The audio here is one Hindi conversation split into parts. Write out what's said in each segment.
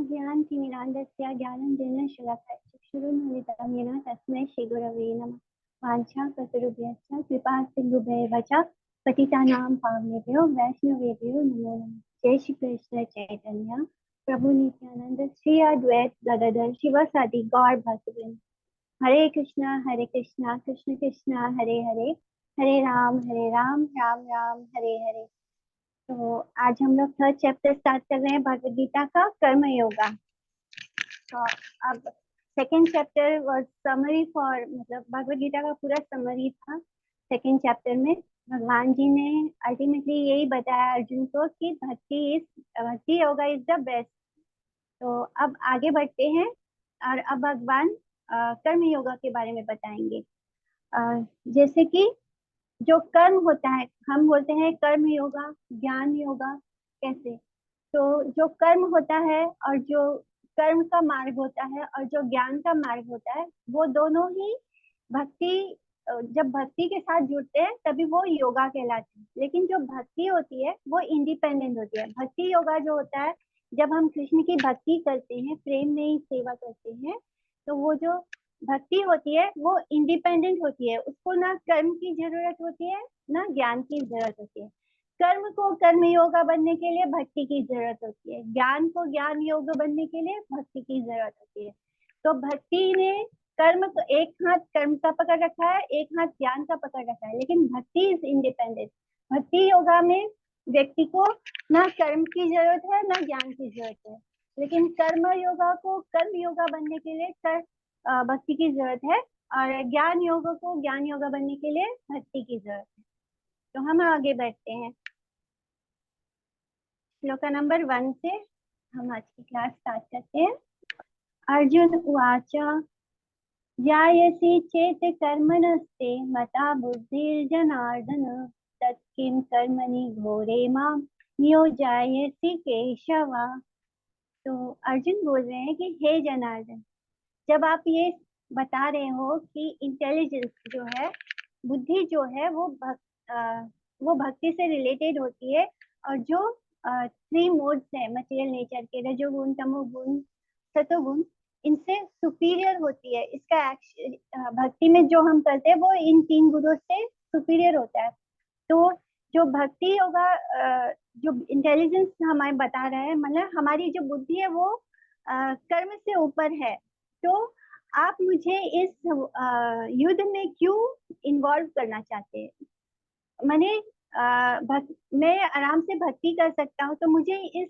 ज्ञानतिमिरान्धस्य ज्ञानञ्जनेन शलाकया चक्षुरुन्मिलितं येन तस्मै श्रीगुरवे नमः। वाञ्छाकल्पतरुभ्यश्च कृपासिन्धुभ्येव च पतितानां पावनेभ्यो वैष्णवेभ्यो नमो नमः। जय श्री कृष्ण चैतन्य प्रभु नित्यानंद श्री अद्वैत गदाधर शिवासादि गौर भक्तवृंद। हरे कृष्णा कृष्ण कृष्ण हरे हरे, हरे राम राम राम हरे हरे। तो आज हम लोग थर्ड चैप्टर स्टार्ट कर रहे हैं भगवद गीता का, कर्म योगा। तो अब second chapter was summary for, मतलब भगवद गीता का पूरा समरी था। सेकेंड चैप्टर में भगवान जी ने अल्टीमेटली यही बताया अर्जुन को कि भक्ति योगा इज द बेस्ट। तो अब आगे बढ़ते हैं और अब भगवान कर्म योगा के बारे में बताएंगे। जैसे कि जो कर्म होता है, हम बोलते हैं कर्म योगा, ज्ञान योगा, कैसे? तो जो कर्म होता है और जो कर्म का मार्ग होता है और जो ज्ञान का मार्ग होता है, वो दोनों ही भक्ति, जब भक्ति के साथ जुड़ते हैं तभी वो योगा कहलाते हैं। लेकिन जो भक्ति होती है वो इंडिपेंडेंट होती है। भक्ति योगा जो होता है, जब हम कृष्ण की भक्ति करते हैं, प्रेम में ही सेवा करते हैं, तो वो जो भक्ति होती है वो इंडिपेंडेंट होती है। उसको ना कर्म की जरूरत होती है ना ज्ञान की जरूरत होती है। कर्म को कर्म योगा बनने के लिए भक्ति की जरूरत होती है, ज्ञान को ज्ञान योग बनने के लिए भक्ति की जरूरत होती है। तो भक्ति ने कर्म को, एक हाथ कर्म का पकड़ रखा है, एक हाथ ज्ञान का पकड़ रखा है, लेकिन भक्ति इज इंडिपेंडेंट। भक्ति योगा में व्यक्ति को ना कर्म की जरूरत है ना ज्ञान की जरूरत है, लेकिन कर्म योगा को कर्म योगा बनने के लिए भक्ति की जरूरत है, और ज्ञान योग को ज्ञान योगा बनने के लिए भक्ति की जरूरत है। तो हम आगे बढ़ते हैं। श्लोका नंबर 1 से हम आज की क्लास स्टार्ट करते हैं। अर्जुन उवाच ध्यायसि चेत् कर्मणस्ते मता बुद्धिर्जनार्दन तत्किं कर्मणि घोरे मां नियोजयसि केशव। तो अर्जुन बोल रहे हैं कि हे जनार्दन, जब आप ये बता रहे हो कि इंटेलिजेंस जो है, बुद्धि जो है, वो भक्ति से रिलेटेड होती है, और जो 3 मोड्स है मटेरियल नेचर के, रजोगुण, तमोगुण, सतोगुण, इनसे सुपीरियर होती है। इसका भक्ति में जो हम करते हैं वो इन 3 गुणों से सुपीरियर होता है। तो जो भक्ति योगा, जो इंटेलिजेंस हमें बता रहा है, मतलब हमारी जो बुद्धि है वो कर्म से ऊपर है। तो आप मुझे इस युद्ध में क्यों इन्वॉल्व करना चाहते हैं? मैंने मैं आराम से भक्ति कर सकता हूँ, तो मुझे इस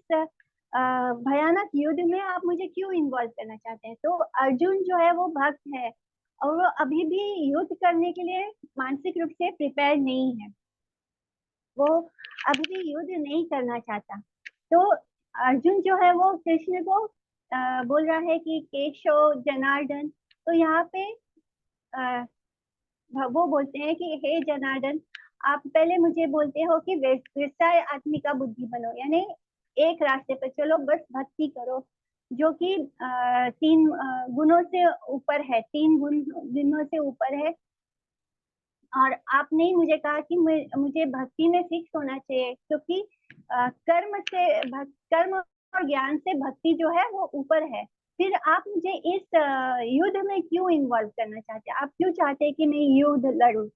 भयानक युद्ध में आप मुझे क्यों इन्वॉल्व करना चाहते हैं? तो अर्जुन जो है वो भक्त है और वो अभी भी युद्ध करने के लिए मानसिक रूप से प्रिपेयर नहीं है, वो अभी भी युद्ध नहीं करना चाहता। तो अर्जुन जो है वो कृष्ण को बोल रहा है कि केशव, जनार्दन। तो यहाँ पे वो बोलते हैं कि हे जनार्दन, आप पहले मुझे बोलते हो कि विषय आत्मिक का बुद्धि बनो, यानी एक रास्ते पर चलो, बस भक्ति करो, जो कि 3 गुणों से ऊपर है, 3 गुणों से ऊपर है। और आपने ही मुझे कहा कि मुझे भक्ति में फिक्स होना चाहिए, क्योंकि कर्म और ज्ञान से भक्ति जो है वो ऊपर है। फिर आप मुझे इस युद्ध में क्यों इन्वॉल्व करना चाहते हैं? आप क्यों चाहते हैं कि मैं युद्ध लड़ूं?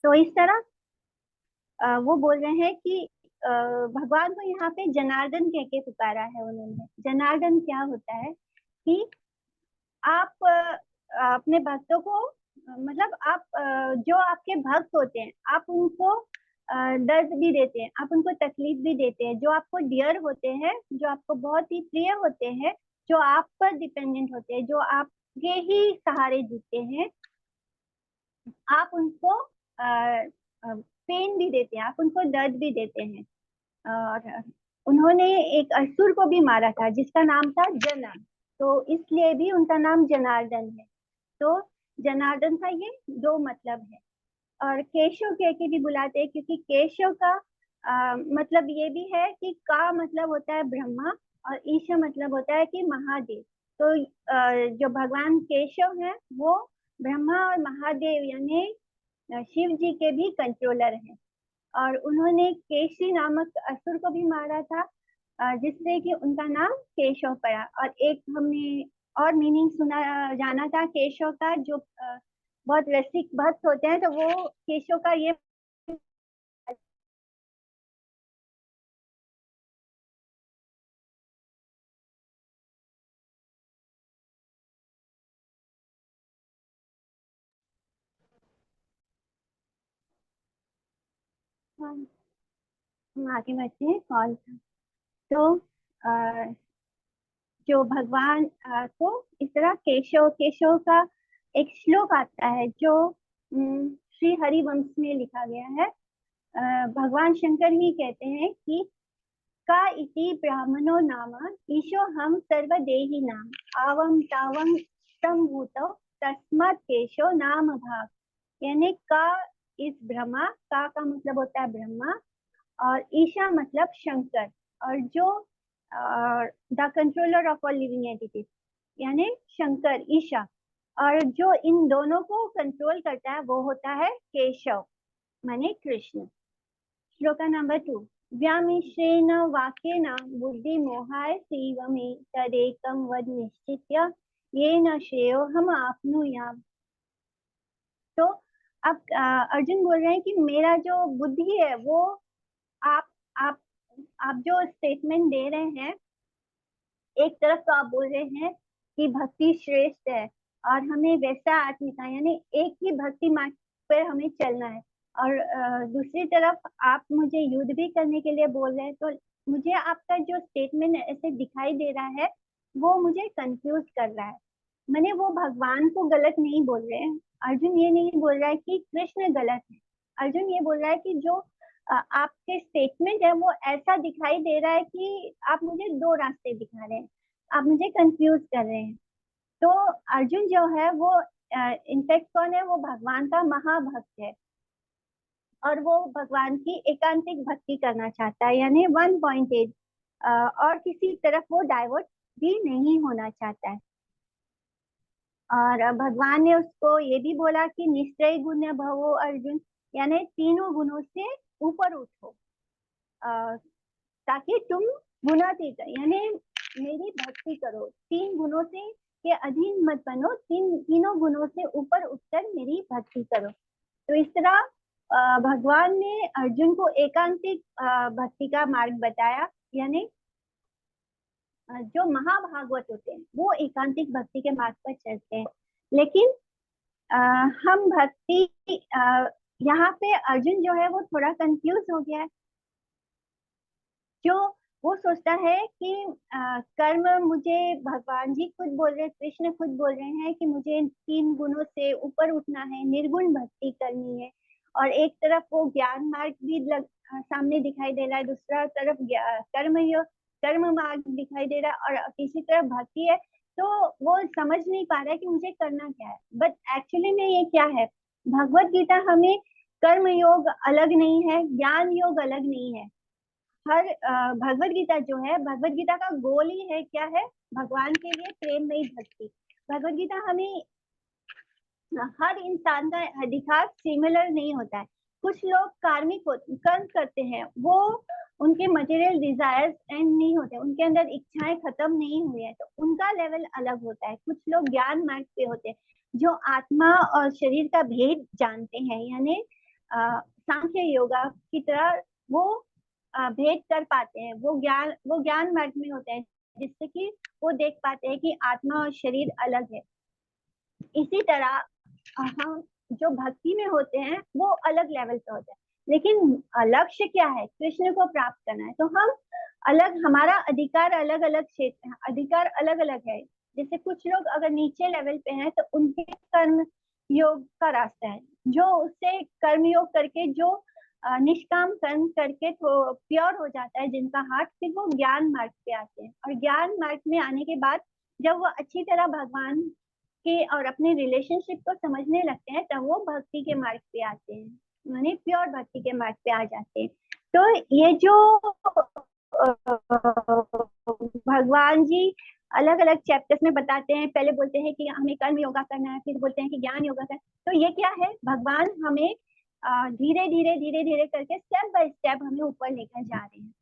तो इस तरह वो बोल रहे हैं कि भगवान को यहाँ पे जनार्दन कह के पुकारा है उन्होंने। जनार्दन क्या होता है कि आप अपने भक्तों को, मतलब आप जो आपके भक्त होते हैं, आप उनको दर्द भी देते हैं, आप उनको तकलीफ भी देते हैं। जो आपको डियर होते हैं, जो आपको बहुत ही प्रिय होते हैं, जो आप पर डिपेंडेंट होते हैं, जो आपके ही सहारे जीते हैं, आप उनको पेन भी देते हैं, आप उनको दर्द भी देते हैं। और उन्होंने एक असुर को भी मारा था जिसका नाम था जना, तो इसलिए भी उनका नाम जनार्दन है। तो जनार्दन का ये 2 मतलब है। और केशव कह के भी बुलाते हैं, क्योंकि केशव का मतलब ये भी है कि का मतलब होता है ब्रह्मा और ईश मतलब होता है कि महादेव। तो जो भगवान केशव है वो ब्रह्मा और महादेव यानी शिव जी के भी कंट्रोलर हैं। और उन्होंने केशी नामक असुर को भी मारा था, जिससे कि उनका नाम केशव पड़ा। और एक हमने और मीनिंग सुना जाना था केशव का, जो बहुत रसिक भक्त होते हैं तो वो केशव का ये हम आगे बढ़ते हैं कॉल। तो अ, जो भगवान को इस तरह केशव केशव का एक श्लोक आता है जो श्री हरिवंश में लिखा गया है। भगवान शंकर ही कहते हैं कि का इति ब्राह्मणो नाम ईशो हम सर्वदेही नाम आवम तावम संभूतो तस्मात् केशव नाम भाग। यानी का इस ब्रह्मा, का मतलब होता है ब्रह्मा, और ईशा मतलब शंकर, और जो the controller of all living entities यानी शंकर ईशा, और जो इन दोनों को कंट्रोल करता है वो होता है केशव माने कृष्ण। श्लोका नंबर 2। व्यामिश्रेण वाक्येन बुद्धि मोहाय सीवमे तदेकं वद निश्चित्य येन श्रेयो हम आपनुयाम। तो अब अर्जुन बोल रहे हैं कि मेरा जो बुद्धि है वो आप आप आप जो स्टेटमेंट दे रहे हैं, एक तरफ तो आप बोल रहे हैं कि भक्ति श्रेष्ठ है और हमें वैसा आत्मिका यानी एक ही भक्ति मार्ग पर हमें चलना है, और दूसरी तरफ आप मुझे युद्ध भी करने के लिए बोल रहे हैं। तो मुझे आपका जो स्टेटमेंट ऐसे दिखाई दे रहा है वो मुझे कंफ्यूज कर रहा है। मैंने वो भगवान को गलत नहीं बोल रहे हैं। अर्जुन ये नहीं बोल रहा है कि कृष्ण गलत है। अर्जुन ये बोल रहा है कि जो आपके स्टेटमेंट है वो ऐसा दिखाई दे रहा है कि आप मुझे दो रास्ते दिखा रहे हैं, आप मुझे कंफ्यूज कर रहे हैं। तो अर्जुन जो है वो इनफैक्ट कौन है, वो भगवान का महाभक्त है और वो भगवान की एकांतिक भक्ति करना चाहता है, यानी 1.8, और किसी तरफ वो डाइवर्ट भी नहीं होना चाहता है। और भगवान ने उसको ये भी बोला कि निश्चय गुण भवो अर्जुन, यानी तीनों गुणों से ऊपर उठो, ताकि तुम गुणातीत यानी मेरी भक्ति करो, तीन गुणों से के अधीन मत बनो, तीनों गुणों से ऊपर उठकर मेरी भक्ति करो। तो इस तरह भगवान ने अर्जुन को एकांतिक भक्ति का मार्ग बताया, यानी जो महाभागवत होते हैं वो एकांतिक भक्ति के मार्ग पर चलते हैं। लेकिन हम भक्ति यहाँ पे अर्जुन जो है वो थोड़ा कंफ्यूज हो गया है। जो वो सोचता है कि कर्म, मुझे भगवान जी खुद बोल रहे, कृष्ण खुद बोल रहे हैं कि मुझे तीन गुणों से ऊपर उठना है, निर्गुण भक्ति करनी है। और एक तरफ वो ज्ञान मार्ग भी सामने दिखाई दे रहा है, दूसरा तरफ कर्म मार्ग दिखाई दे रहा है, और तीसरी तरफ भक्ति है। तो वो समझ नहीं पा रहा है कि मुझे करना क्या है। बट एक्चुअली में ये क्या है, भगवत गीता हमें कर्म योग अलग नहीं है, ज्ञान योग अलग नहीं है। हर भगवत गीता जो है, भगवत गीता का गोल ही है क्या है, भगवान के लिए प्रेममयी भक्ति। भगवत गीता हमें हर इंसान का अधिकार सिमिलर नहीं होता है। कुछ लोग कार्मिक कर्म करते हैं, वो उनके मटेरियल डिजायर्स एंड नहीं होते, उनके अंदर इच्छाएं खत्म नहीं हुई है, तो उनका लेवल अलग होता है। कुछ लोग ज्ञान मार्ग पे होते हैं जो आत्मा और शरीर का भेद जानते हैं, यानी सांख्य योगा की तरह वो भेद कर पाते हैं। वो ज्ञान मार्ग में होते हैं, जिससे कि वो देख पाते हैं कि आत्मा और शरीर अलग है। इसी तरह हम जो भक्ति में होते हैं वो अलग लेवल पे होते हैं, लेकिन लक्ष्य क्या है, कृष्ण को प्राप्त करना है। तो हम अलग, हमारा अधिकार अलग अलग क्षेत्र है, अधिकार अलग अलग है। जैसे कुछ लोग अगर नीचे लेवल पे हैं तो उनके कर्म योग का रास्ता है, जो उससे कर्म योग करके जो निष्काम कर्म करके तो प्योर हो जाता है जिनका हार्ट, फिर वो ज्ञान मार्ग पे आते हैं। और ज्ञान मार्ग में आने के बाद जब वो अच्छी तरह भगवान के और अपने रिलेशनशिप को समझने लगते हैं तब वो भक्ति के मार्ग पे आते हैं, यानी प्योर भक्ति के मार्ग पे आ जाते हैं। तो ये जो भगवान जी अलग अलग चैप्टर्स में बताते हैं, पहले बोलते हैं कि हमें कर्म योगा करना है, फिर बोलते हैं कि ज्ञान योगा करना है। तो ये क्या है, भगवान हमें धीरे धीरे करके स्टेप बाय स्टेप हमें ऊपर लेकर जा रहे हैं।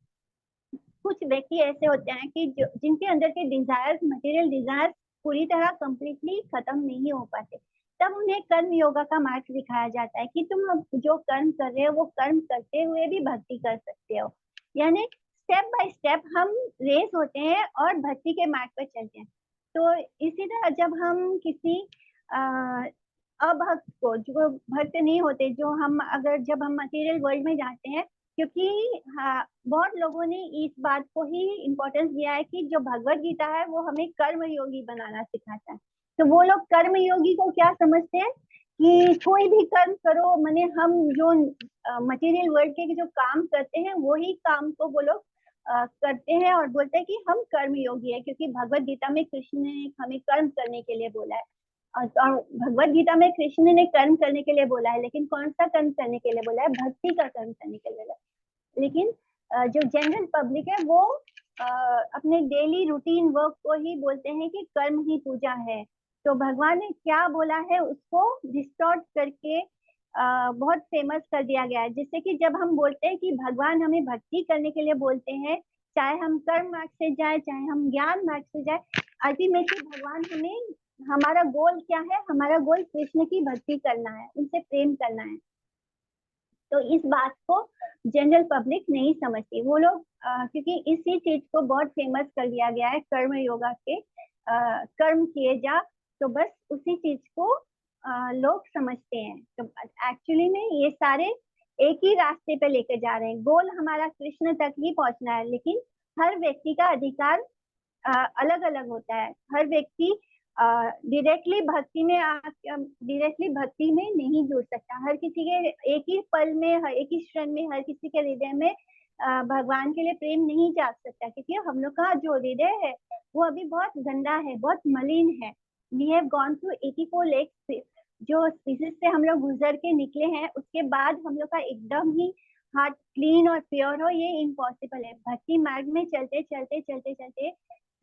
कुछ व्यक्ति ऐसे होते हैं कि जो जिनके अंदर के डिजायर्स, मटेरियल डिजायर्स पूरी तरह कंप्लीटली खत्म नहीं हो पाते, तब उन्हें कर्म योगा का मार्ग दिखाया जाता है कि तुम अब जो कर्म कर रहे हो वो कर्म करते हुए भी भक्ति कर सकते हो। यानी स्टेप बाय स्टेप हम रेस होते हैं और भक्ति के मार्ग पर चलते हैं। तो इसी तरह जब हम किसी अभक्त को, जो भक्त नहीं होते, जो हम अगर जब हम मटेरियल वर्ल्ड में जाते हैं, क्योंकि हाँ, बहुत लोगों ने इस बात को ही इम्पोर्टेंस दिया है कि जो भगवत गीता है वो हमें कर्म योगी बनाना सिखाता है। तो वो लोग कर्म योगी को क्या समझते हैं कि कोई भी कर्म करो, माने हम जो मटेरियल वर्ल्ड के जो काम करते हैं वही काम को वो लोग करते हैं और बोलते हैं कि हम कर्म योगी है, क्योंकि भगवत गीता में कृष्ण ने हमें कर्म करने के लिए बोला है। और भगवत गीता में कृष्ण ने कर्म करने के लिए बोला है, लेकिन कौन सा कर्म करने के लिए बोला है? भक्ति का कर्म करने के लिए बोला है। लेकिन जो जनरल पब्लिक है वो अपने डेली रूटीन वर्क को ही बोलते हैं कि कर्म ही पूजा है। तो भगवान ने क्या बोला है उसको डिस्टॉर्ट करके बहुत फेमस कर दिया गया है, जिससे कि जब हम बोलते हैं कि भगवान हमें भक्ति करने के लिए बोलते हैं, चाहे हम कर्म मार्ग से जाए चाहे हम ज्ञान मार्ग से जाए, अल्टीमेटली भगवान हमें, हमारा गोल क्या है? हमारा गोल कृष्ण की भक्ति करना है, उनसे प्रेम करना है। तो इस बात को जनरल पब्लिक नहीं समझती। वो लोग क्योंकि इसी चीज को बहुत फेमस कर दिया गया है कर्म योगा के, कर्म किए जा, तो बस उसी चीज को लोग समझते हैं। तो एक्चुअली में ये सारे एक ही रास्ते पे लेके जा रहे हैं, गोल हमारा कृष्ण तक ही पहुंचना है, लेकिन हर व्यक्ति का अधिकार अलग अलग होता है। हर व्यक्ति डायरेक्टली भक्ति में नहीं जुड़ सकता। हर किसी के एक ही पल में, एक ही क्षण में, हर किसी के हृदय में भगवान के लिए प्रेम नहीं जाग सकता, क्योंकि हम लोग का जो हृदय है वो अभी बहुत गंदा है, बहुत मलिन है। We have gone through 84 lakhs, जो स्पीसीज से हम लोग गुजर के निकले हैं, उसके बाद हम लोग का एकदम ही हार्ट क्लीन और प्योर हो, ये इम्पॉसिबल है। भक्ति मार्ग में चलते चलते चलते चलते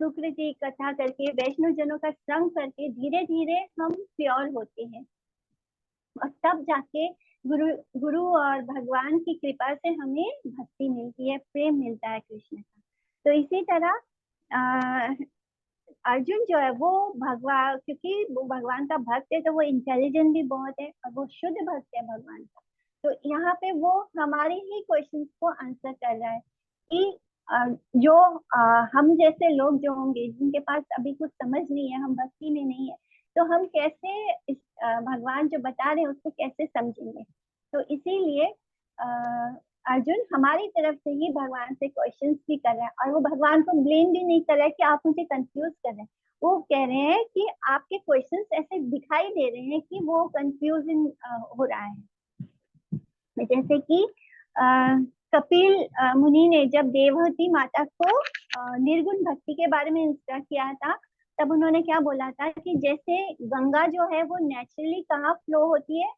शुक्र की कथा करके, वैष्णव जनों का संग करके धीरे धीरे हम प्योर होते हैं, और तब जाके गुरु और भगवान की कृपा से हमें भक्ति मिलती है, प्रेम मिलता है कृष्ण का। तो इसी तरह अर्जुन जो है वो भगवान, क्योंकि वो भगवान का भक्त है, तो वो इंटेलिजेंट भी बहुत है और वो शुद्ध भक्त है भगवान का। तो यहाँ पे वो हमारे ही क्वेश्चंस को आंसर कर रहा है कि जो हम जैसे लोग जो होंगे, जिनके पास अभी कुछ समझ नहीं है, हम भक्ति में नहीं है, तो हम कैसे इस भगवान जो बता रहे हैं उसको कैसे समझेंगे। तो इसीलिए अर्जुन हमारी तरफ से ही भगवान से क्वेश्चंस भी कर रहा है, और वो भगवान को ब्लेम भी नहीं कर रहा है कि आप मुझे कंफ्यूज कर रहे हैं। वो कह रहे हैं कि आपके क्वेश्चंस ऐसे दिखाई दे रहे हैं कि वो कंफ्यूजन हो रहा है। जैसे कि कपिल मुनि ने जब देवहूति माता को निर्गुण भक्ति के बारे में इंस्ट्रक्ट किया था, तब उन्होंने क्या बोला था कि जैसे गंगा जो है वो नेचुरली कहाँ फ्लो होती है?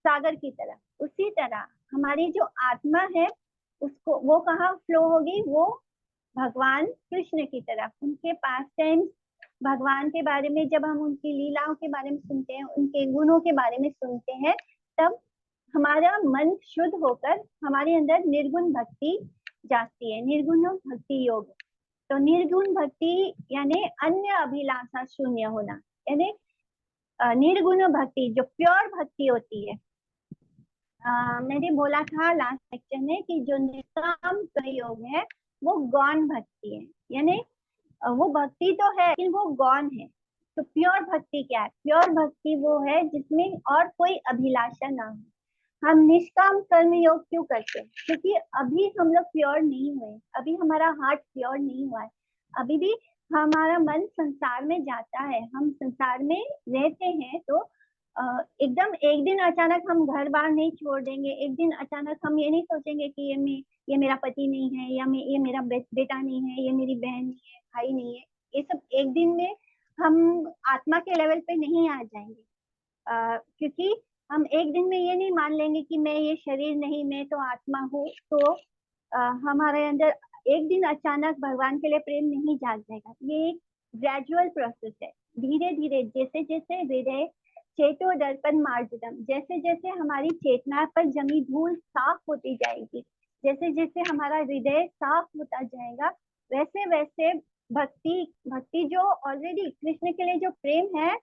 सागर की तरह। उसी तरह हमारी जो आत्मा है उसको, वो कहाँ फ्लो होगी? वो भगवान कृष्ण की तरफ, उनके पास टाइम भगवान के बारे में, जब हम उनकी लीलाओं के बारे में सुनते हैं, उनके गुणों के बारे में सुनते हैं, तब हमारा मन शुद्ध होकर हमारे अंदर निर्गुण भक्ति जागती है, निर्गुण भक्ति योग। तो निर्गुण भक्ति यानी अन्य अभिलाषा शून्य होना, यानी निर्गुण भक्ति जो प्योर भक्ति होती है। मैंने बोला था लास्ट लेक्चर में कि जो निष्काम योग है वो गौण भक्ति है, यानी वो भक्ति तो है लेकिन वो गौण है। तो प्योर भक्ति क्या है? प्योर भक्ति वो है जिसमें और कोई अभिलाषा ना हो। हम निष्काम कर्म योग क्यों करते हैं? क्योंकि अभी हम लोग प्योर नहीं हुए, अभी हमारा हार्ट प्योर नहीं हुआ है, अभी भी हमारा मन संसार में जाता है, हम संसार में रहते हैं। तो एकदम एक दिन अचानक हम घर बार नहीं छोड़ देंगे, एक दिन अचानक हम ये नहीं सोचेंगे कि ये मेरा पति नहीं है, या ये मेरा बेटा नहीं है, ये मेरी बहन नहीं है, भाई नहीं है। ये सब एक दिन में हम आत्मा के लेवल पे नहीं आ जाएंगे, क्योंकि हम एक दिन में ये नहीं मान लेंगे कि मैं ये शरीर नहीं, मैं तो आत्मा हूँ। तो हमारे अंदर एक दिन अचानक भगवान के लिए प्रेम नहीं जाग जाएगा। ये एक ग्रेजुअल प्रोसेस है, धीरे धीरे, जैसे जैसे हृदय चेतो दर्पण मार्जनम, जैसे जैसे हमारी चेतना पर जमी धूल साफ होती जाएगी, जैसे जैसे हमारा हृदय साफ होता जाएगा, वैसे वैसे भक्ति भक्ति जो ऑलरेडी कृष्ण के लिए जो प्रेम है,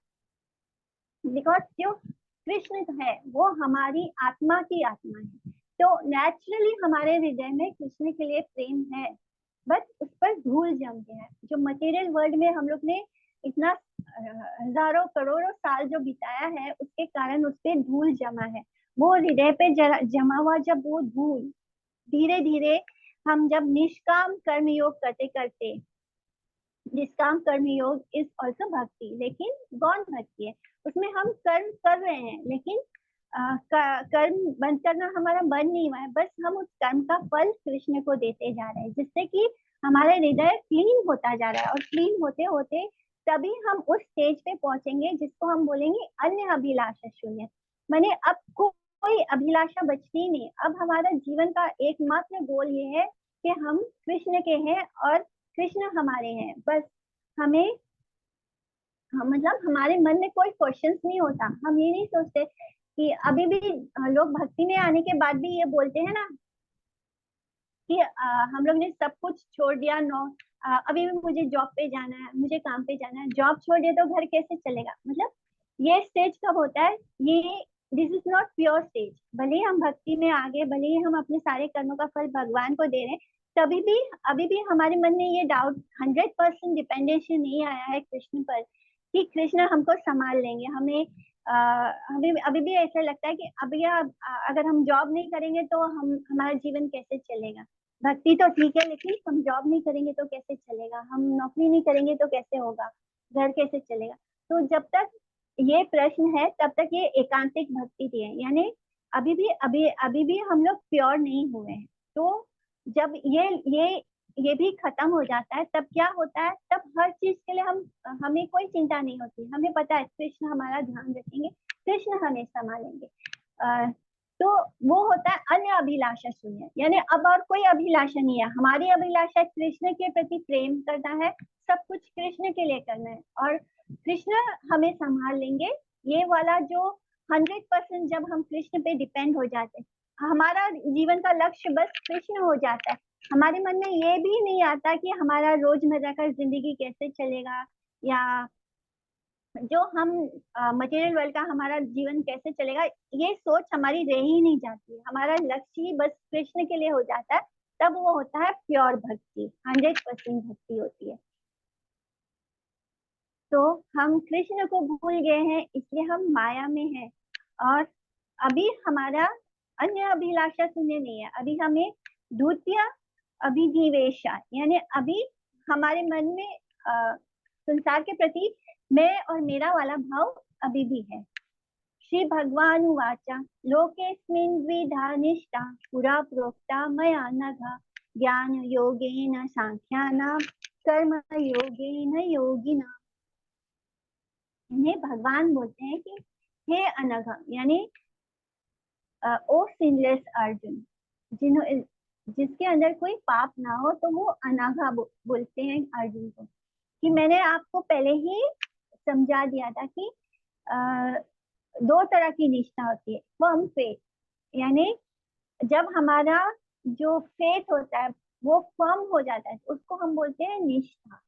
बिकॉज जो कृष्ण है वो हमारी आत्मा की आत्मा है, तो नेचुरली हमारे हृदय में कृष्ण के लिए प्रेम है, बस उस पर धूल जम गया है। जो मटेरियल वर्ल्ड में हम लोग ने इतना हजारों करोड़ों साल जो बिताया है, उसके कारण उस पर धूल जमा है। वो हृदय पे जमा हुआ जब वो धूल धीरे धीरे, हम जब निष्काम कर्म योग करते करते, निष्काम कर्म योग इज ऑल्सो भक्ति, लेकिन गौण भक्ति है, उसमें हम कर्म कर रहे हैं, लेकिन कर्म बंद करना हमारा मन नहीं हुआ है, बस हम उस कर्म का फल कृष्ण को देते जा रहे हैं, जिससे कि हमारा हृदय क्लीन होता जा रहा है, और क्लीन होते होते तभी हम उस स्टेज पे पहुंचेंगे जिसको हम बोलेंगे अन्य अभिलाषा शून्य। मैंने अब कोई अभिलाषा बचती नहीं, अब हमारा जीवन का एकमात्र गोल ये है कि हम कृष्ण के हैं और कृष्ण हमारे हैं, बस हमें मतलब हमारे मन में कोई क्वेश्चंस नहीं होता, हम ये नहीं सोचते कि अभी भी लोग भक्ति में आने के बाद भी ये बोलते हैं ना कि हम लोग ने सब कुछ छोड़ दिया, नो अभी भी मुझे जॉब पे जाना है, मुझे काम पे जाना है, जॉब छोड़ दिया तो घर कैसे चलेगा। मतलब ये स्टेज कब होता है, ये this is not pure stage. भले ही हम भक्ति में आगे, भले ही हम अपने सारे कर्मों का फल भगवान को दे रहे हैं, तभी भी अभी भी हमारे मन में ये डाउट 100% डिपेंडेंसी नहीं आया है कृष्ण पर कि कृष्ण हमको संभाल लेंगे। हमें अभी भी ऐसा लगता है कि अभी अगर हम जॉब नहीं करेंगे तो हम हमारा जीवन कैसे चलेगा। भक्ति तो ठीक है, लेकिन हम जॉब नहीं करेंगे तो कैसे चलेगा, हम नौकरी नहीं करेंगे तो कैसे होगा, घर कैसे चलेगा। तो जब तक ये प्रश्न है तब तक ये एकांतिक भक्ति थी है, यानी अभी भी हम लोग प्योर नहीं हुए हैं। तो जब ये भी खत्म हो जाता है, तब क्या होता है, तब हर चीज के लिए हमें कोई चिंता नहीं होती, हमें पता है कृष्ण हमारा ध्यान रखेंगे, कृष्ण हमें संभालेंगे। तो वो होता है अन्य अभिलाषा शून्य, यानी अब और कोई अभिलाषा नहीं है। हमारी अभिलाषा कृष्ण के प्रति प्रेम करना है, सब कुछ कृष्ण के लिए करना है, और कृष्ण हमें संभाल लेंगे। ये वाला जो 100% जब हम कृष्ण पे डिपेंड हो जाते हैं, हमारा जीवन का लक्ष्य बस कृष्ण हो जाता है। हमारे मन में ये भी नहीं आता कि हमारा रोजमर्रा का जिंदगी कैसे चलेगा, या जो हम मटेरियल वर्ल्ड का हमारा जीवन कैसे चलेगा, ये सोच हमारी रह ही नहीं जाती। हमारा लक्ष्य ही बस कृष्ण के लिए हो जाता है, तब वो होता है प्योर भक्ति, 100% भक्ति होती है। तो हम कृष्ण को भूल गए हैं, इसलिए हम माया में हैं, और अभी हमारा अन्य अभिलाषा शून्य नहीं है। अभी हमें द्वितीय अभिनिवेशा, यानी अभी हमारे मन में संसार के प्रति मैं और मेरा वाला भाव अभी भी है। श्री भगवान उवाचा लोकेस्मिन् द्विधा निष्ठा पुरा प्रोक्ता मया नघ ज्ञान योगेन सांख्यानां कर्म योगेन योगिना। इन्हें भगवान बोलते हैं कि हे अनघ, यानी ओ सिनलेस अर्जुन, जिसके अंदर कोई पाप ना हो, तो वो अनघा बोलते हैं अर्जुन को। कि मैंने आपको पहले ही समझा दिया था कि दो तरह की निष्ठा होती है, फर्म फेथ, यानी जब हमारा जो फेथ होता है वो फर्म हो जाता है, उसको हम बोलते हैं निष्ठा।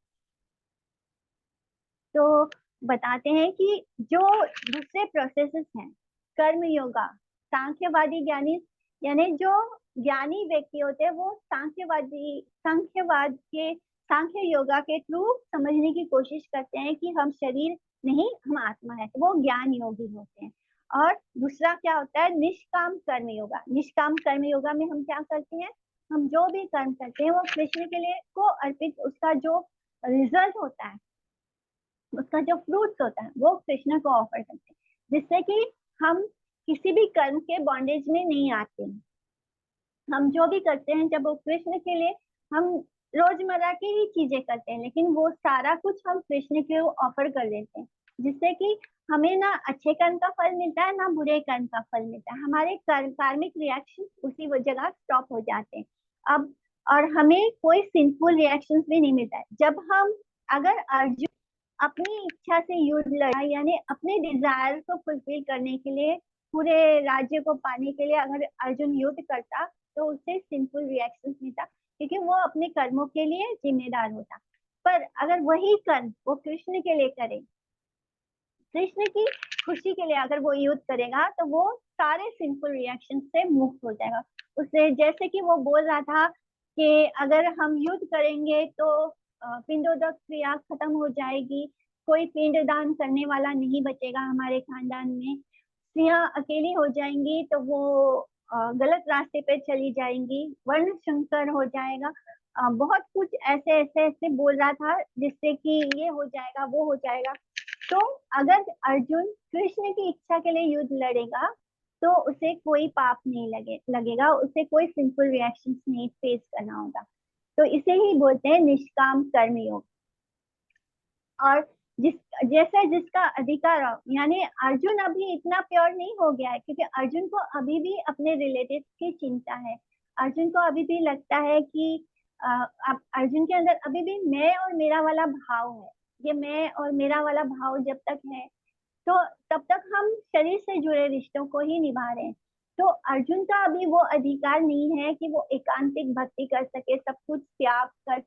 तो बताते हैं कि जो दूसरे प्रोसेसेस हैं, कर्म योगा, सांख्यवादी ज्ञानी, यानी जो ज्ञानी व्यक्ति होते हैं वो सांख्य योगा के थ्रू समझने की कोशिश करते हैं कि हम शरीर नहीं, हम आत्मा है, तो वो ज्ञान योगी होते हैं। और दूसरा क्या होता है, निष्काम कर्म योगा। निष्काम कर्म योगा में हम क्या करते हैं, हम जो भी कर्म करते हैं वो कृष्ण के लिए को अर्पित, उसका जो रिजल्ट होता है, उसका जो फ्रूट्स होता है वो कृष्ण को ऑफर करते हैं, जिससे कि हम किसी भी कर्म के बॉन्डेज में नहीं आते हैं। हम जो भी करते हैं जब वो कृष्ण के लिए, हम रोजमर्रा की ही चीजें करते हैं, लेकिन वो सारा कुछ हम कृष्ण के ऑफर कर देते हैं, जिससे कि हमें ना अच्छे कर्म का फल मिलता है ना बुरे कर्म का फल मिलता है। हमारे कार्मिक रिएक्शन उसी जगह स्टॉप हो जाते हैं अब, और हमें कोई सिंफुल रिएक्शन भी नहीं मिलता है। जब हम, अगर अर्जुन अपनी इच्छा से युद्ध लड़ा, यानी अपने डिजायर को फुलफिल करने के लिए, पूरे राज्य को पाने के लिए अगर अर्जुन युद्ध करता, तो उससे सिंपल रिएक्शन मिलता, क्योंकि वो अपने कर्मों के लिए जिम्मेदार होता। पर अगर वही कर्म वो कृष्ण के लिए करे, कृष्ण की खुशी के लिए अगर वो युद्ध करेगा, तो वो सारे सिंपल रिएक्शन से मुक्त हो जाएगा। उससे जैसे कि वो बोल रहा था कि अगर हम युद्ध करेंगे तो पिंडोदक क्रिया खत्म हो जाएगी, कोई पिंडदान करने वाला नहीं बचेगा हमारे खानदान में, स्त्रियां अकेली हो जाएंगी, तो वो गलत रास्ते पे चली जाएंगी, वर्ण संकर हो जाएगा, बहुत कुछ ऐसे ऐसे ऐसे बोल रहा था जिससे कि ये हो जाएगा वो हो जाएगा। तो अगर अर्जुन कृष्ण की इच्छा के लिए युद्ध लड़ेगा, तो उसे कोई पाप नहीं लगेगा, उसे कोई सिंपल रिएक्शन नहीं फेस करना होगा। तो इसे ही बोलते हैं निष्काम कर्म योग। और जैसा जिसका अधिकार हो, यानी अर्जुन अभी इतना प्योर नहीं हो गया है, क्योंकि अर्जुन को अभी भी अपने रिलेटिव की चिंता है। अर्जुन को अभी भी लगता है कि अर्जुन के अंदर अभी भी मैं और मेरा वाला भाव है। ये मैं और मेरा वाला भाव जब तक है, तो तब तक हम शरीर से जुड़े रिश्तों को ही निभा रहे हैं। तो अर्जुन का अभी वो अधिकार नहीं है कि वो एकांतिक भक्ति कर सके, सब कुछ त्याग कर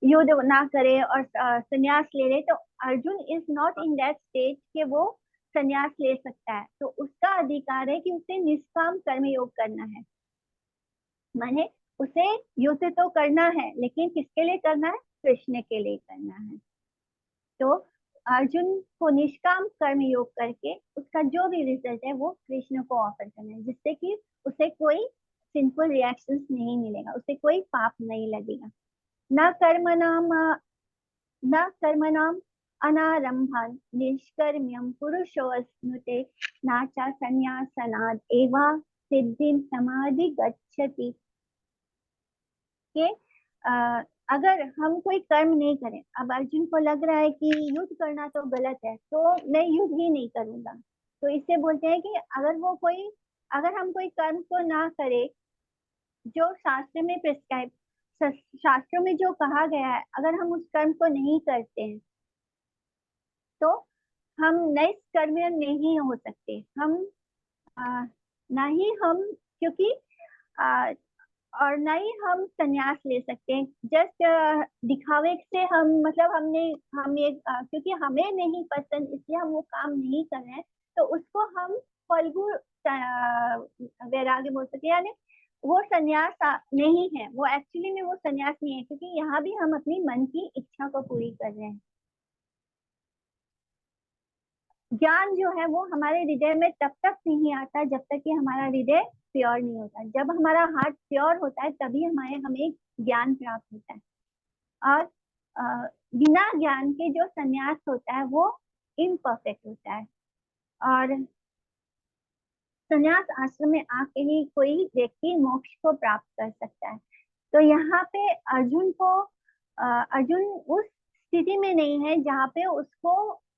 युद्ध ना करे और संन्यास ले ले। तो Arjun is not in that stage कि वो संन्यास ले सकता है। तो उसका अधिकार है कि उसे निष्काम कर्म योग करना है, माने उसे युद्ध तो करना है, लेकिन किसके लिए करना है? कृष्ण के लिए करना है। तो अर्जुन को निष्काम कर्म योग करके उसका जो भी रिजल्ट है वो कृष्ण को ऑफर करना है, जिससे कि उसे कोई सिंपल रिएक्शंस नहीं मिलेगा, उसे कोई पाप नहीं लगेगा। न कर्मणाम अनारंभन निष्कर्म्यम पुरुषोऽश्नुते न च संन्यासनाद एवा सिद्धिं समाधि गच्छति। के अगर हम कोई कर्म नहीं करें, अब अर्जुन को लग रहा है कि युद्ध करना तो गलत है, तो मैं युद्ध ही नहीं करूंगा। तो इससे बोलते हैं कि अगर हम कोई कर्म को ना करें जो शास्त्र में प्रिस्क्राइब, शास्त्रों में जो कहा गया है, अगर हम उस कर्म को नहीं करते हैं, तो हम नए कर्म में नहीं हो सकते। हम ना ही हम, क्योंकि आ, और ना ही हम संन्यास ले सकते हैं जस्ट दिखावे से। हम मतलब हम ये क्योंकि हमें नहीं पसंद इसलिए हम वो काम नहीं कर रहे हैं, तो उसको हम फल्गु वैराग्य बोल सकते हैं। यानी वो संन्यास नहीं है, वो एक्चुअली में वो संन्यास नहीं है, क्योंकि यहाँ भी हम अपनी मन की इच्छा को पूरी कर रहे हैं। ज्ञान जो है वो हमारे हृदय में तब तक नहीं आता जब तक कि हमारा हृदय प्योर नहीं होता। जब हमारा हार्ट प्योर होता है तभी हमें ज्ञान प्राप्त होता है। और बिना ज्ञान के जो संन्यास होता है वो इम्परफेक्ट होता है। और संन्यास आश्रम में आके ही कोई व्यक्ति मोक्ष को प्राप्त कर सकता है। तो यहाँ पे अर्जुन उस स्थिति में नहीं है जहाँ पे उसको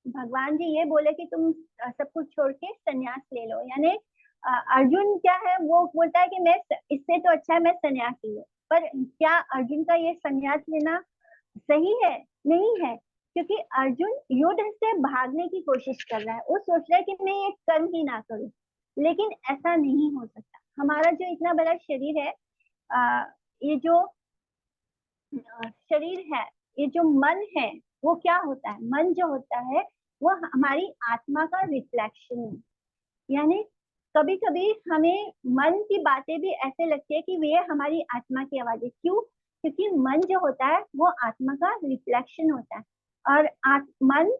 भगवान जी ये बोले कि तुम सब कुछ छोड़ के संन्यास ले लो। यानी अर्जुन क्या है, वो बोलता है कि मैं इससे तो अच्छा है मैं संन्यास ही लूं। पर क्या अर्जुन का ये संन्यास लेना सही है? नहीं है, क्योंकि अर्जुन युद्ध से भागने की कोशिश कर रहा है। वो सोच रहा है कि मैं ये कर्म ही ना करूं, लेकिन ऐसा नहीं हो सकता। हमारा जो इतना बड़ा शरीर है, ये जो शरीर है, ये जो मन है, वो क्या होता है? मन जो होता है वो हमारी आत्मा का रिफ्लेक्शन है। यानी कभी कभी हमें मन की बातें भी ऐसे लगती है कि वे हमारी आत्मा की आवाज है। क्यों? क्योंकि मन जो होता है वो आत्मा का रिफ्लेक्शन होता है। और मन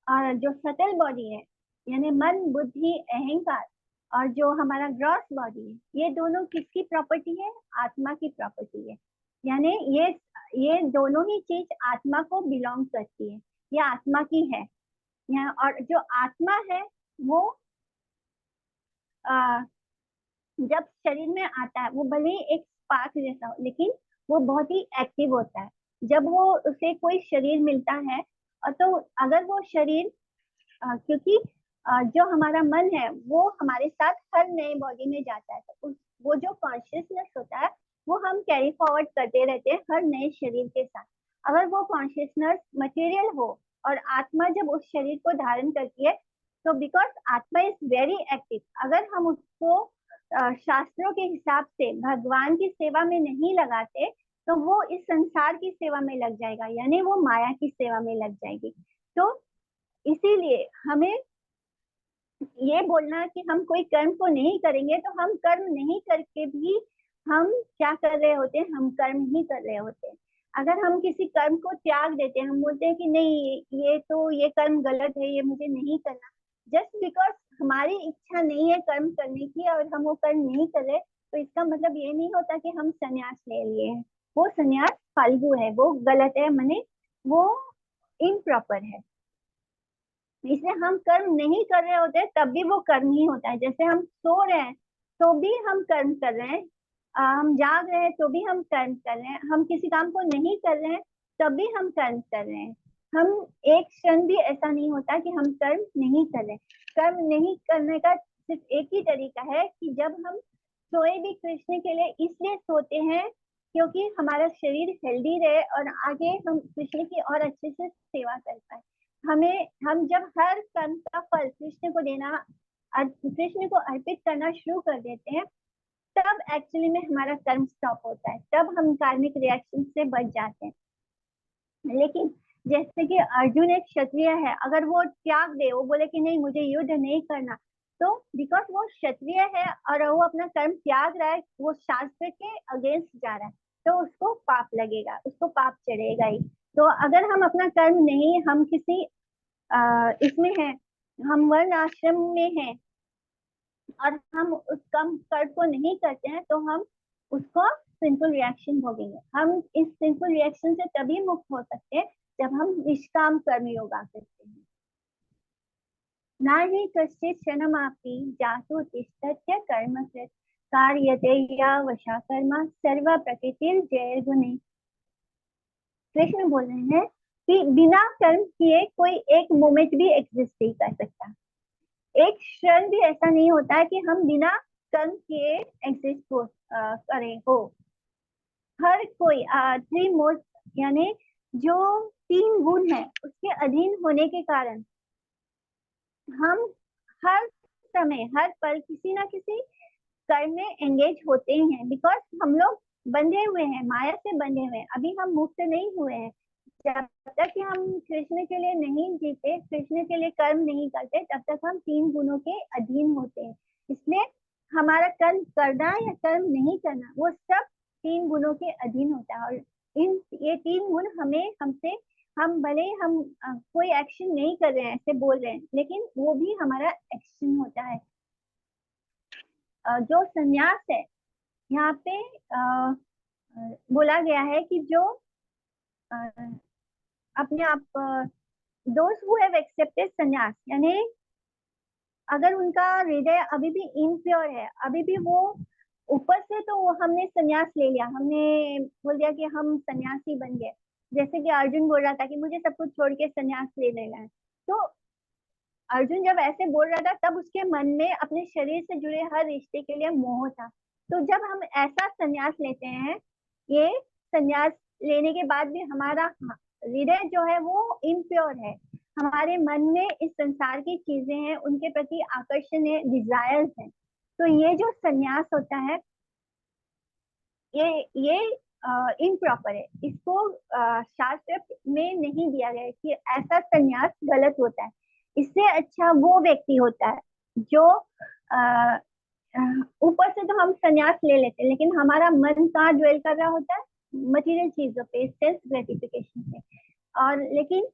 और जो सटल बॉडी है, यानी मन बुद्धि अहंकार, और जो हमारा ग्रॉस बॉडी है, ये दोनों किसकी प्रॉपर्टी है? आत्मा की प्रॉपर्टी है। यानी ये दोनों ही चीज आत्मा को बिलोंग करती है, ये आत्मा की है। यहाँ और जो आत्मा है वो आ, जब शरीर में आता है वो भले ही एक स्पार्क जैसा हो, लेकिन वो बहुत ही एक्टिव होता है। जब वो उसे कोई शरीर मिलता है, और तो अगर वो शरीर क्योंकि जो हमारा मन है वो हमारे साथ हर नए बॉडी में जाता है, तो वो जो कॉन्शियसनेस होता है वो हम कैरी फॉरवर्ड करते रहते हैं हर नए शरीर के साथ। अगर वो कॉन्शियसनेस मटेरियल हो और आत्मा जब उस शरीर को धारण करती है, तो बिकॉज आत्मा इज वेरी एक्टिव, अगर हम उसको शास्त्रों के हिसाब से भगवान की सेवा में नहीं लगाते तो वो इस संसार की सेवा में लग जाएगा, यानी वो माया की सेवा में लग जाएगी। तो इसीलिए हमें ये बोलना कि हम कोई कर्म को नहीं करेंगे, तो हम कर्म नहीं करके भी हम क्या कर रहे होते हैं, हम कर्म ही कर रहे होते हैं। अगर हम किसी कर्म को त्याग देते हैं, हम बोलते हैं कि नहीं ये कर्म गलत है, ये मुझे नहीं करना, जस्ट बिकॉज हमारी इच्छा नहीं है कर्म करने की और हम वो कर्म नहीं कर रहे, तो इसका मतलब ये नहीं होता कि हम संन्यास ले लिए हैं। वो संन्यास फालतू है, वो गलत है, माने वो इम्प्रॉपर है। इसलिए हम कर्म नहीं कर रहे होते तब भी वो कर्म ही होता है। जैसे हम सो रहे हैं तो भी हम कर्म कर रहे हैं, हम जाग रहे हैं तो भी हम कर्म कर रहे हैं, हम किसी काम को नहीं कर रहे हैं तब भी हम कर्म कर रहे हैं। हम एक क्षण भी ऐसा नहीं होता कि हम कर्म नहीं कर रहे। कर्म नहीं करने का सिर्फ एक ही तरीका है कि जब हम सोए भी कृष्ण के लिए इसलिए सोते हैं क्योंकि हमारा शरीर हेल्दी रहे और आगे हम कृष्ण की और अच्छे से सेवा कर पाए। हम जब हर कर्म का फल कृष्ण को देना, कृष्ण को अर्पित करना शुरू कर देते हैं, तब एक्चुअली में हमारा कर्म स्टॉप होता है, तब हम कार्मिक रिएक्शन से बच जाते हैं। लेकिन जैसे कि अर्जुन एक क्षत्रिय है, अगर वो त्याग दे, वो बोले कि नहीं मुझे युद्ध नहीं करना, तो बिकॉज वो क्षत्रिय है और वो अपना कर्म त्याग रहा है, वो शास्त्र के अगेंस्ट जा रहा है, तो उसको पाप लगेगा, उसको पाप चढ़ेगा ही। तो अगर हम अपना कर्म नहीं, हम किसी इसमें है, हम वर्ण आश्रम में हैं और हम उस कम कर्म को नहीं करते हैं, तो हम उसको सिंपल रिएक्शन भोगेंगे। हम इस सिंपल रिएक्शन से तभी मुक्त हो सकते हैं जब हम निष्काम कर्म योगा करते हैं। ना ही कश्चित क्षणमापि जातु तिष्ठत्य कर्मकृत् कार्यते या वशा कर्म सर्व प्रकृतिर जय गुणे। कृष्ण बोल रहे हैं कि बिना कर्म किए कोई एक मोमेंट भी एग्जिस्ट नहीं कर सकता। एक क्षण भी ऐसा नहीं होता है कि हम बिना कर्म किए एग्जिस्ट करें हो। हर कोई थ्री मोस्ट, यानी जो तीन गुण है उसके अधीन होने के कारण हम हर समय हर पल किसी ना किसी कर्म में एंगेज होते हैं, बिकॉज हम लोग बंधे हुए हैं, माया से बंधे हुए हैं, अभी हम मुक्त नहीं हुए हैं। जब तक कि हम कृष्ण के लिए नहीं जीते, कृष्ण के लिए कर्म नहीं करते, तब तक हम तीन गुणों के अधीन होते हैं। इसलिए हमारा कर्म करना या कर्म नहीं करना वो सब तीन गुणों के अधीन होता है। और ये तीन गुण हमें हमसे, हम भले हम कोई एक्शन नहीं कर रहे हैं, ऐसे बोल रहे हैं, लेकिन वो भी हमारा एक्शन होता है। जो संन्यास है यहाँ पे बोला गया है कि जो अपने आप दोज हु हैव एक्सेप्टेड संन्यास, यानी अगर उनका हृदय अभी भी इम्प्योर है, अभी भी वो ऊपर से तो वो हमने संन्यास ले लिया, हमने बोल दिया कि हम सन्यासी बन गए, जैसे कि अर्जुन बोल रहा था कि मुझे सब कुछ छोड़ के संन्यास ले लेना है। तो अर्जुन जब ऐसे बोल रहा था तब उसके मन में अपने शरीर से जुड़े हर रिश्ते के लिए मोह था। तो जब हम ऐसा संन्यास लेते हैं, ये संन्यास लेने के बाद भी हमारा हृदय जो है वो इम्प्योर है, हमारे मन में इस संसार की चीजें हैं, उनके प्रति आकर्षण है, डिजायर्स है, तो ये जो संन्यास होता है ये इम्प्रॉपर है। इसको शास्त्र में नहीं दिया गया है कि ऐसा संन्यास गलत होता है। इससे अच्छा वो व्यक्ति होता है जो ऊपर से तो हम संन्यास ले लेते हैं, लेकिन हमारा मन कहाँ ड्वेल कर रहा होता है, मटेरियल चीजों पे, सेल्फ ग्रेटिफिकेशन पे। और लेकिन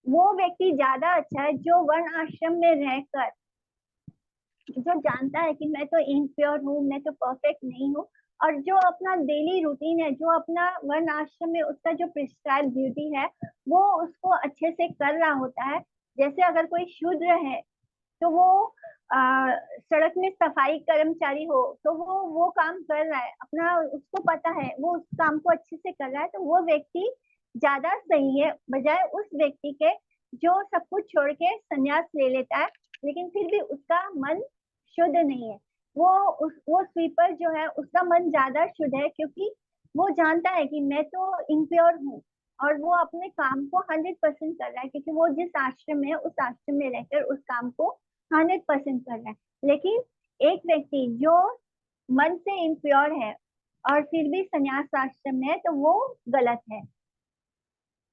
वो व्यक्ति ज्यादा अच्छा है जो वर्ण आश्रम में रहकर, जो जानता है कि मैं तो इम्प्योर हूँ, मैं तो परफेक्ट नहीं हूँ, और जो अपना डेली रूटीन है, जो अपना वर्ण आश्रम में उसका जो प्रिस्क्राइब ड्यूटी है वो उसको अच्छे से कर रहा होता है। जैसे अगर कोई शूद्र है तो वो सड़क में सफाई कर्मचारी हो तो वो काम कर रहा है अपना, उसको पता है वो उस काम को अच्छे से कर रहा है, तो वो व्यक्ति ज्यादा सही है बजाय उस व्यक्ति के जो सब कुछ छोड़ के संन्यास ले लेता है लेकिन फिर भी उसका मन शुद्ध नहीं है। वो स्वीपर जो है उसका मन ज्यादा शुद्ध है, क्योंकि वो जानता है कि मैं तो इम्प्योर हूँ, और वो अपने काम को 100% कर रहा है, क्योंकि वो जिस आश्रम में है उस आश्रम में रहकर उस काम को 100% कर रहा है। लेकिन एक व्यक्ति जो मन से इम्प्योर है और फिर भी संन्यास आश्रम में है तो वो गलत है।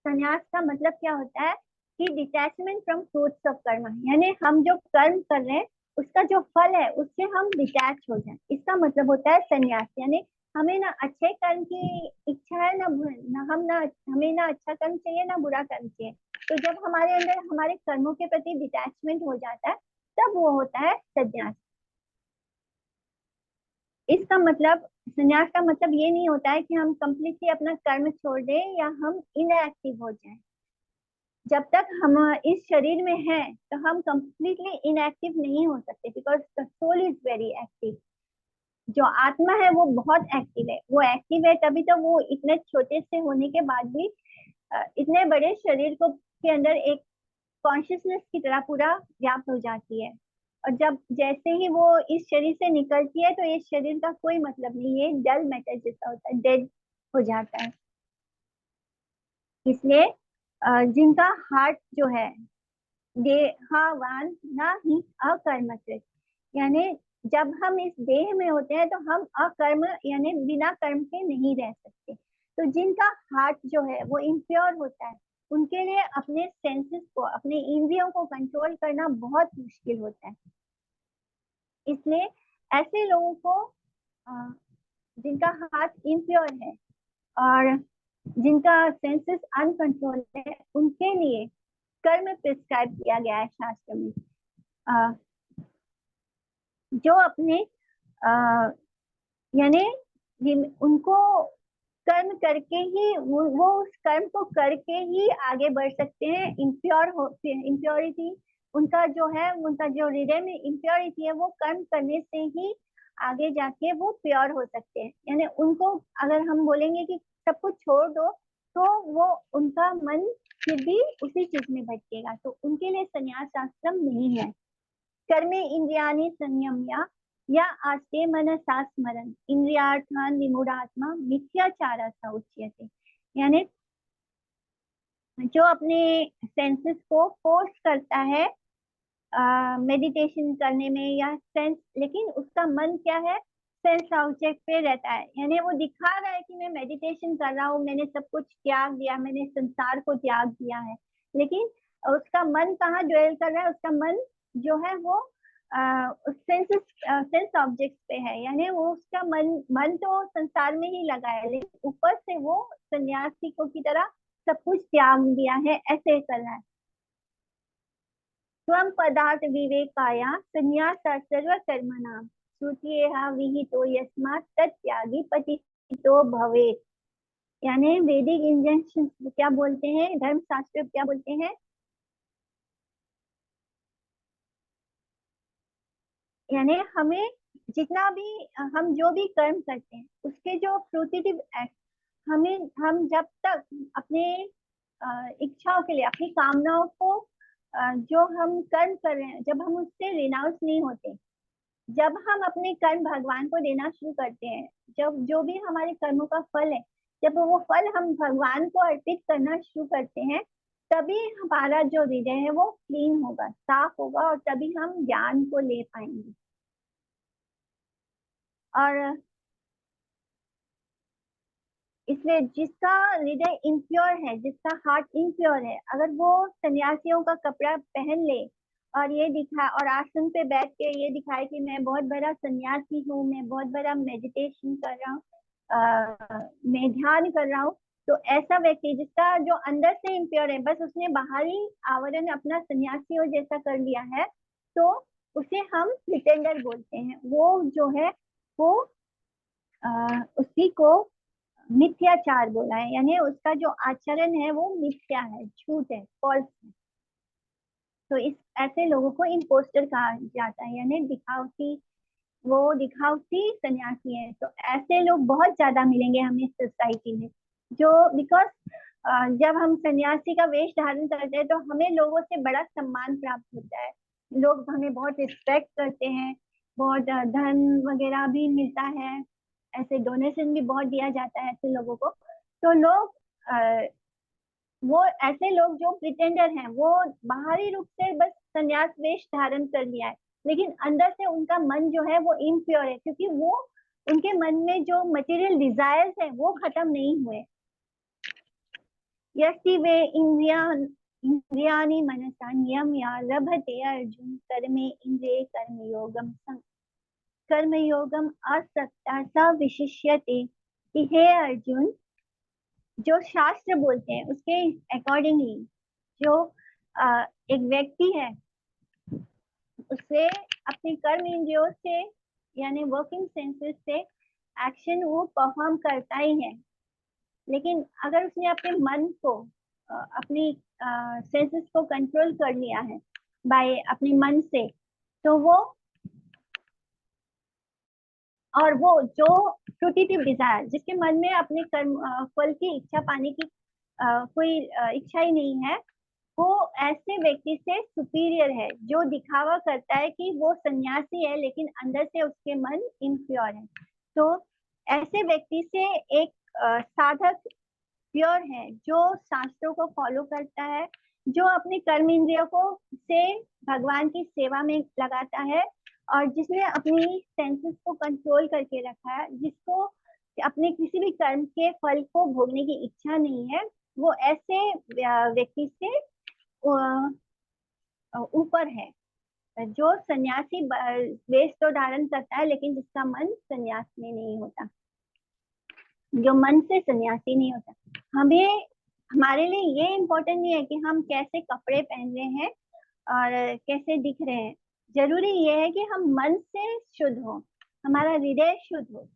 संन्यास का मतलब क्या होता है कि डिटैचमेंट फ्रॉम फ्रूट्स ऑफ कर्म, यानी हम जो कर्म कर रहे हैं उसका जो फल है उससे हम डिटैच हो जाए, इसका मतलब होता है संन्यास। यानी हमें ना अच्छे कर्म की इच्छा है ना हमें ना अच्छा कर्म चाहिए ना बुरा कर्म चाहिए। तो जब हमारे अंदर हमारे कर्मों के प्रति डिटैचमेंट हो जाता है तब वो होता है संन्यास। इसका मतलब संन्यास का मतलब ये नहीं होता है कि हम कंप्लीटली अपना कर्म छोड़ दें या हम इनएक्टिव हो जाएं। जब तक हम इस शरीर में हैं तो हम कंप्लीटली इनएक्टिव नहीं हो सकते, because the soul is very active. जो आत्मा है वो बहुत एक्टिव है, वो एक्टिव है तभी तो वो इतने छोटे से होने के बाद भी इतने बड़े शरीर को के अंदर एक कॉन्शियसनेस की तरह पूरा व्याप्त हो जाती है। और जब जैसे ही वो इस शरीर से निकलती है तो इस शरीर का कोई मतलब नहीं है, डल मैटर जैसा होता है, डेड हो जाता है। इसलिए जिनका हार्ट जो है देहावान ना ही अकर्मकृत, यानी जब हम इस देह में होते हैं तो हम अकर्म यानी बिना कर्म के नहीं रह सकते। तो जिनका हार्ट जो है वो इम्प्योर होता है उनके लिए अपने सेंसेस को, अपने इंद्रियों को कंट्रोल करना बहुत मुश्किल होता है। इसलिए ऐसे लोगों को अ, जिनका हार्ट इम्प्योर है और जिनका सेंसेस अनकंट्रोल है उनके लिए कर्म प्रिस्क्राइब किया गया है शास्त्र में। अ, जो अपने यानी उनको कर्म करके ही वो उस कर्म को करके ही आगे बढ़ सकते हैं। इम्प्योर हो इम्प्योरिटी उनका जो है, उनका जो हृदय में इम्प्योरिटी है वो कर्म करने से ही आगे जाके वो प्योर हो सकते हैं। यानी उनको अगर हम बोलेंगे कि सब कुछ छोड़ दो तो वो उनका मन फिर भी उसी चीज में भटकेगा, तो उनके लिए संन्यास आश्रम नहीं है। कर्मे इंद्रियाणि संयम्य या आस्ते मनसा स्मरन् इंद्रियार्थान विमूढ़ात्मा मिथ्याचारः उच्यते। यानी जो अपने सेंसेस को फोर्स करता है मेडिटेशन करने में या सेंस, लेकिन उसका मन क्या है, सेंस ऑब्जेक्ट पे रहता है। यानी वो दिखा रहा है कि मैं मेडिटेशन कर रहा हूँ, मैंने सब कुछ त्याग दिया, मैंने संसार को त्याग दिया है, लेकिन उसका मन कहाँ ड्वेल कर रहा है, उसका मन जो है वो सेंस ऑब्जेक्ट पे है। यानी वो उसका मन मन तो संसार में ही लगा है, लेकिन ऊपर से वो सन्यासी को की तरह सब कुछ त्याग दिया है, ऐसे कर रहा है। स्वम पदार्थ विवेकाया संन्यास सर्व कर्मणाम श्रुतिहा विहितो यस्मात् तत्यागी पतितो भवेत्। यानी वैदिक इंजंक्शन क्या बोलते हैं, धर्म शास्त्र क्या बोलते हैं, यानी हमें जितना भी हम जो भी कर्म करते हैं उसके जो फ्रूटिटिव एक्ट, हमें हम जब तक अपने इच्छाओं के लिए, अपनी कामनाओं को जो हम कर्म कर रहे हैं जब हम उससे रिनाउंस नहीं होते, जब हम अपने कर्म भगवान को देना शुरू करते हैं, जब जो भी हमारे कर्मों का फल है जब वो फल हम भगवान को अर्पित करना शुरू करते हैं, तभी हमारा जो हृदय है वो क्लीन होगा, साफ होगा, और तभी हम ज्ञान को ले पाएंगे। और इसलिए जिसका हृदय इम्प्योर है, जिसका हार्ट इम्प्योर है, अगर वो सन्यासियों का कपड़ा पहन ले और ये दिखा और आसन पे बैठ के ये दिखाए कि मैं बहुत बड़ा सन्यासी हूँ, मैं बहुत बड़ा मेडिटेशन कर रहा हूँ, मैं ध्यान कर रहा हूँ, तो ऐसा व्यक्ति जिसका जो अंदर से इम्प्योर है, बस उसने बाहरी आवरण अपना सन्यासी और जैसा कर लिया है, तो उसे हम प्रिटेंडर बोलते हैं। वो जो है वो उसी को मिथ्याचार बोला है, यानी उसका जो आचरण है वो मिथ्या है, झूठ है, फॉल्स है। तो इस ऐसे लोगों को इम्पोस्टर कहा जाता है, यानी दिखावटी, वो दिखावटी सन्यासी है। तो ऐसे लोग बहुत ज्यादा मिलेंगे हमें सोसाइटी में, जो बिकॉज जब हम सन्यासी का वेश धारण करते हैं तो हमें लोगों से बड़ा सम्मान प्राप्त होता है, लोग हमें बहुत रिस्पेक्ट करते हैं, बहुत धन वगैरह भी मिलता है, ऐसे डोनेशन भी बहुत दिया जाता है ऐसे लोगों को। तो लोग वो ऐसे लोग जो प्रिटेंडर हैं वो बाहरी रूप से बस संन्यास वेश धारण कर लिया है, लेकिन अंदर से उनका मन जो है वो इम्प्योर है, क्योंकि वो उनके मन में जो मटेरियल डिजायर्स है वो खत्म नहीं हुए। यस्ति वे इंद्रियाणि मनसा नियम्य लभते अर्जुन कर्मे इंद्रिये कर्मयोगम कर्मयोगम असक्ता स विशिष्यते। कि हे अर्जुन, जो शास्त्र बोलते हैं उसके अकॉर्डिंगली जो एक व्यक्ति है उसे अपने कर्म इंद्रियों से यानी वर्किंग सेंसेस से एक्शन वो परफॉर्म करता ही है। लेकिन अगर उसने अपने मन को अपनी सेंसेस को कंट्रोल कर लिया है बाय अपने मन से, तो वो और वो जो फ्रूटिटिव डिजायर जिसके मन में अपने कर्म फल की इच्छा पाने की कोई इच्छा ही नहीं है, वो ऐसे व्यक्ति से सुपीरियर है जो दिखावा करता है कि वो सन्यासी है लेकिन अंदर से उसके मन इम्प्योर है। तो ऐसे व्यक्ति से एक साधक प्योर है जो शास्त्रों को फॉलो करता है, जो अपने कर्म इंद्रियों को से भगवान की सेवा में लगाता है, और जिसने अपनी सेंसेस को कंट्रोल करके रखा है, जिसको अपने किसी भी कर्म के फल को भोगने की इच्छा नहीं है, वो ऐसे व्यक्ति से ऊपर है, जो सन्यासी वेश तो धारण करता है लेकिन जिसका मन सन्यास में नहीं होता, जो मन से सन्यासी नहीं होता। हमें हमारे लिए ये इम्पोर्टेंट नहीं है कि हम कैसे कपड़े पहन रहे हैं और कैसे दिख रहे हैं। जरूरी ये है कि हम मन से शुद्ध हो, हमारा हृदय शुद्ध हो।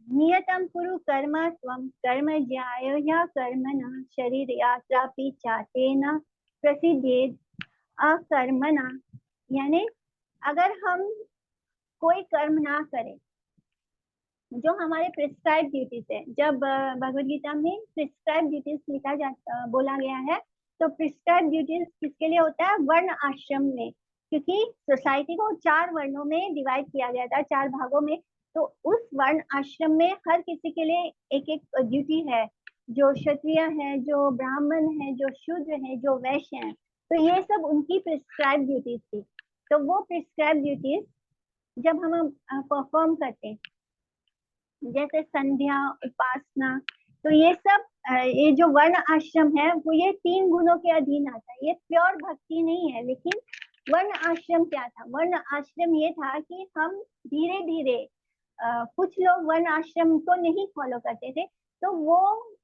नियतम कुरु कर्म त्वं कर्म ज्यायो या कर्मणा शरीर यात्रा चाहते न प्रसिद्धेद अकर्मणा। यानी अगर हम कोई कर्म ना करें जो हमारे प्रिस्क्राइब ड्यूटीज है, जब भगवत गीता में प्रिस्क्राइब ड्यूटीज लिखा जाता बोला गया है, तो प्रिस्क्राइब ड्यूटीज किसके लिए होता है? वर्ण आश्रम में, क्योंकि सोसाइटी को 4 वर्णों में डिवाइड किया गया था, 4 भागों में। तो उस वर्ण आश्रम में हर किसी के लिए एक एक ड्यूटी है, जो क्षत्रिय है, जो ब्राह्मण है, जो शूद्र है, जो वैश्य है। तो ये सब उनकी प्रिस्क्राइब ड्यूटीज थी। तो वो प्रिस्क्राइब ड्यूटीज जब हम परफॉर्म करते हैं, जैसे संध्या, उपासना, तो ये सब ये जो वर्ण आश्रम है वो ये 3 गुणों के अधीन आता है। ये प्योर भक्ति नहीं है। लेकिन वर्ण आश्रम क्या था? वर्ण आश्रम ये था कि हम धीरे धीरे कुछ लोग वर्ण आश्रम को नहीं फॉलो करते थे, तो वो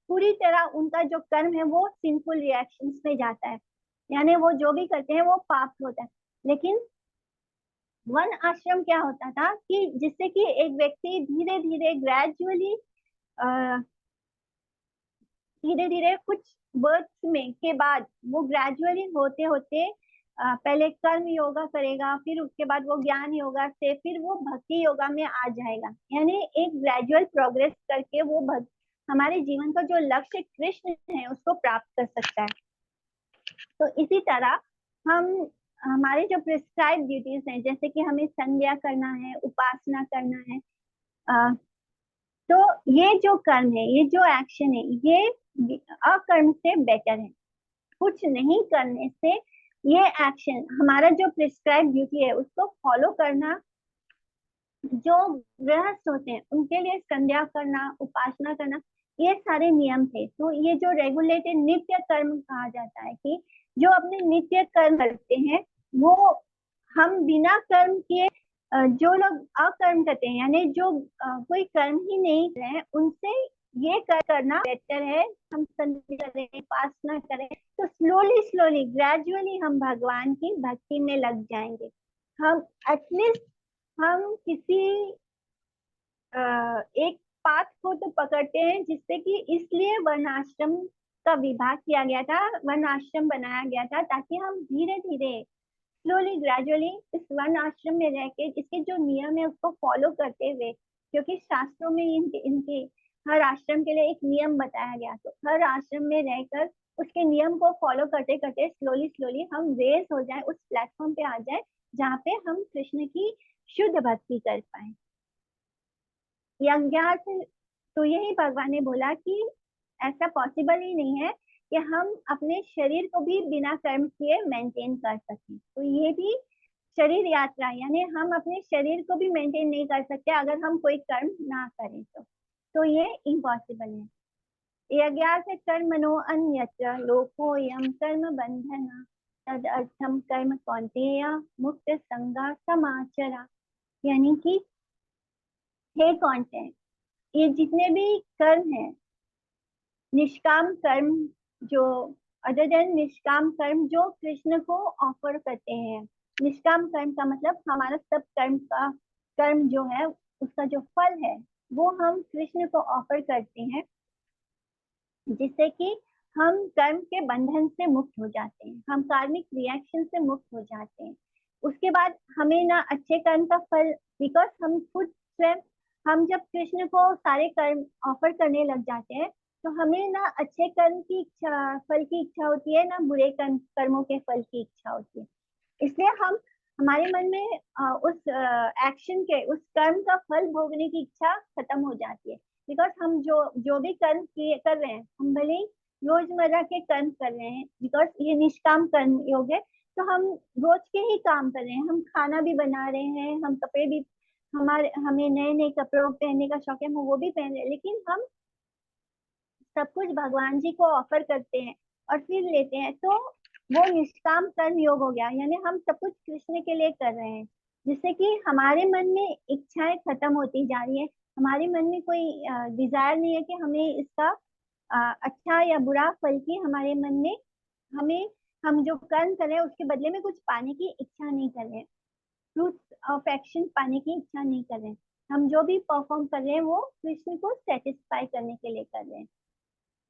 पूरी तरह उनका जो कर्म है वो सिंफुल रिएक्शंस में जाता है, यानी वो जो भी करते हैं वो पाप होता है। लेकिन वन आश्रम क्या होता था कि जिससे कि एक व्यक्ति धीरे धीरे ग्रेजुअली धीरे धीरे कुछ बर्थ में के बाद वो ग्रेजुअली होते होते पहले कर्म योगा करेगा, फिर उसके बाद वो ज्ञान योगा से फिर वो भक्ति योगा में आ जाएगा। यानी एक ग्रेजुअल प्रोग्रेस करके वो हमारे जीवन का जो लक्ष्य कृष्ण है उसको प्राप्त कर सकता है। तो इसी तरह हम हमारे जो प्रिस्क्राइब ड्यूटीज हैं, जैसे कि हमें संध्या करना है, उपासना करना है, तो ये जो कर्म है, ये जो एक्शन है, ये अकर्म से बेटर है। कुछ नहीं करने से ये एक्शन, हमारा जो प्रिस्क्राइब ड्यूटी है उसको फॉलो करना, जो गृहस्थ होते हैं उनके लिए संध्या करना, उपासना करना, ये सारे नियम थे। तो ये जो रेगुलेटेड नित्य कर्म कहा जाता है कि जो अपने नित्य कर्म करते हैं वो हम बिना कर्म किए जो लोग अकर्म करते हैं, यानी जो कोई कर्म ही नहीं कर रहे हैं, उनसे ये करना बेटर है। हम संध्या करें, उपासना करें, तो स्लोली स्लोली ग्रेजुअली हम भगवान की भक्ति में लग जाएंगे। हम एटलीस्ट हम किसी एक पाथ को तो पकड़ते हैं, जिससे कि इसलिए वर्णाश्रम का विभाग किया गया था, वर्णाश्रम बनाया गया था, ताकि हम धीरे धीरे स्लोली ग्रेजुअली इस वर्ण आश्रम में रह के इसके जो नियम है उसको फॉलो करते हुए, क्योंकि शास्त्रों में इनके हर आश्रम के लिए एक नियम बताया गया, तो हर आश्रम में रहकर उसके नियम को फॉलो करते करते स्लोली स्लोली हम रेज हो जाए, उस प्लेटफॉर्म पे आ जाए जहाँ पे हम कृष्ण की शुद्ध भक्ति कर पाए। यज्ञार्थ, तो यही भगवान ने बोला कि ऐसा पॉसिबल ही नहीं है कि हम अपने शरीर को भी बिना कर्म किए मेंटेन कर सकें। तो ये भी शरीर यात्रा, यानी हम अपने शरीर को भी मेंटेन नहीं कर सकते अगर हम कोई कर्म ना करें तो ये इम्पॉसिबल है। यज्ञार्थ कर्मणो अन्यत्र लोकोऽयं कर्म बंधना तदर्थम कर्म कौन्तेय मुक्त संगा समाचरा। यानी कि हे कौन्तेय, ये जितने भी कर्म है, निष्काम कर्म जो अदर देन निष्काम कर्म जो कृष्ण को ऑफर करते हैं। निष्काम कर्म का मतलब हमारा सब कर्म जो है उसका जो फल है वो हम कृष्ण को ऑफर करते हैं, जिससे कि हम कर्म के बंधन से मुक्त हो जाते हैं, हम कार्मिक रिएक्शन से मुक्त हो जाते हैं। उसके बाद हमें ना अच्छे कर्म का फल, बिकॉज हम खुद स्वयं, हम जब कृष्ण को सारे कर्म ऑफर करने लग जाते हैं तो हमें ना अच्छे कर्म की इच्छा, फल की इच्छा होती है, ना बुरे कर्मों के फल की इच्छा होती है। इसलिए हम हमारे मन में उस एक्शन के, उस कर्म का फल भोगने की इच्छा खत्म हो जाती है। बिकॉज हम जो जो भी कर्म किए कर रहे हैं, हम भले ही रोजमर्रा के कर्म कर रहे हैं, बिकॉज ये निष्काम कर्म योग है, तो हम रोज के ही काम कर रहे हैं, हम खाना भी बना रहे हैं, हम कपड़े भी, हमें नए नए कपड़ों पहनने का शौक है, हम वो भी पहन रहे हैं, लेकिन हम सब कुछ भगवान जी को ऑफर करते हैं और फिर लेते हैं, तो वो निष्काम कर्म योग हो गया। यानी हम सब कुछ कृष्ण के लिए कर रहे हैं, जिससे कि हमारे मन में इच्छाएं खत्म होती जा रही है। हमारे मन में कोई डिजायर नहीं है कि हमें इसका अच्छा या बुरा फल की, हमारे मन में हमें, हम जो कर्म कर रहे हैं उसके बदले में कुछ पाने की इच्छा नहीं कर रहे हैं, फ्रूट्स ऑफ एक्शन पाने की इच्छा नहीं कर रहे हैं। हम जो भी परफॉर्म कर रहे हैं वो कृष्ण को सेटिस्फाई करने के लिए कर रहे हैं।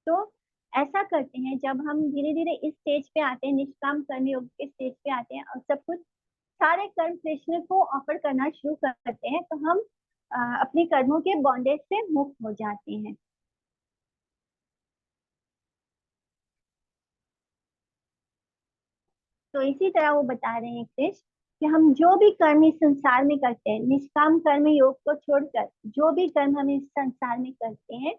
तो ऐसा करते हैं, जब हम धीरे धीरे इस स्टेज पे आते हैं, निष्काम कर्म योग के स्टेज पे आते हैं और सब कुछ सारे कर्म कृष्ण को ऑफर करना शुरू करते हैं, तो हम अपने कर्मों के बॉन्डेज से मुक्त हो जाते हैं। तो इसी तरह वो बता रहे हैं कृष्ण कि हम जो भी कर्म इस संसार में करते हैं, निष्काम कर्म योग को छोड़कर जो भी कर्म हम इस संसार में करते हैं,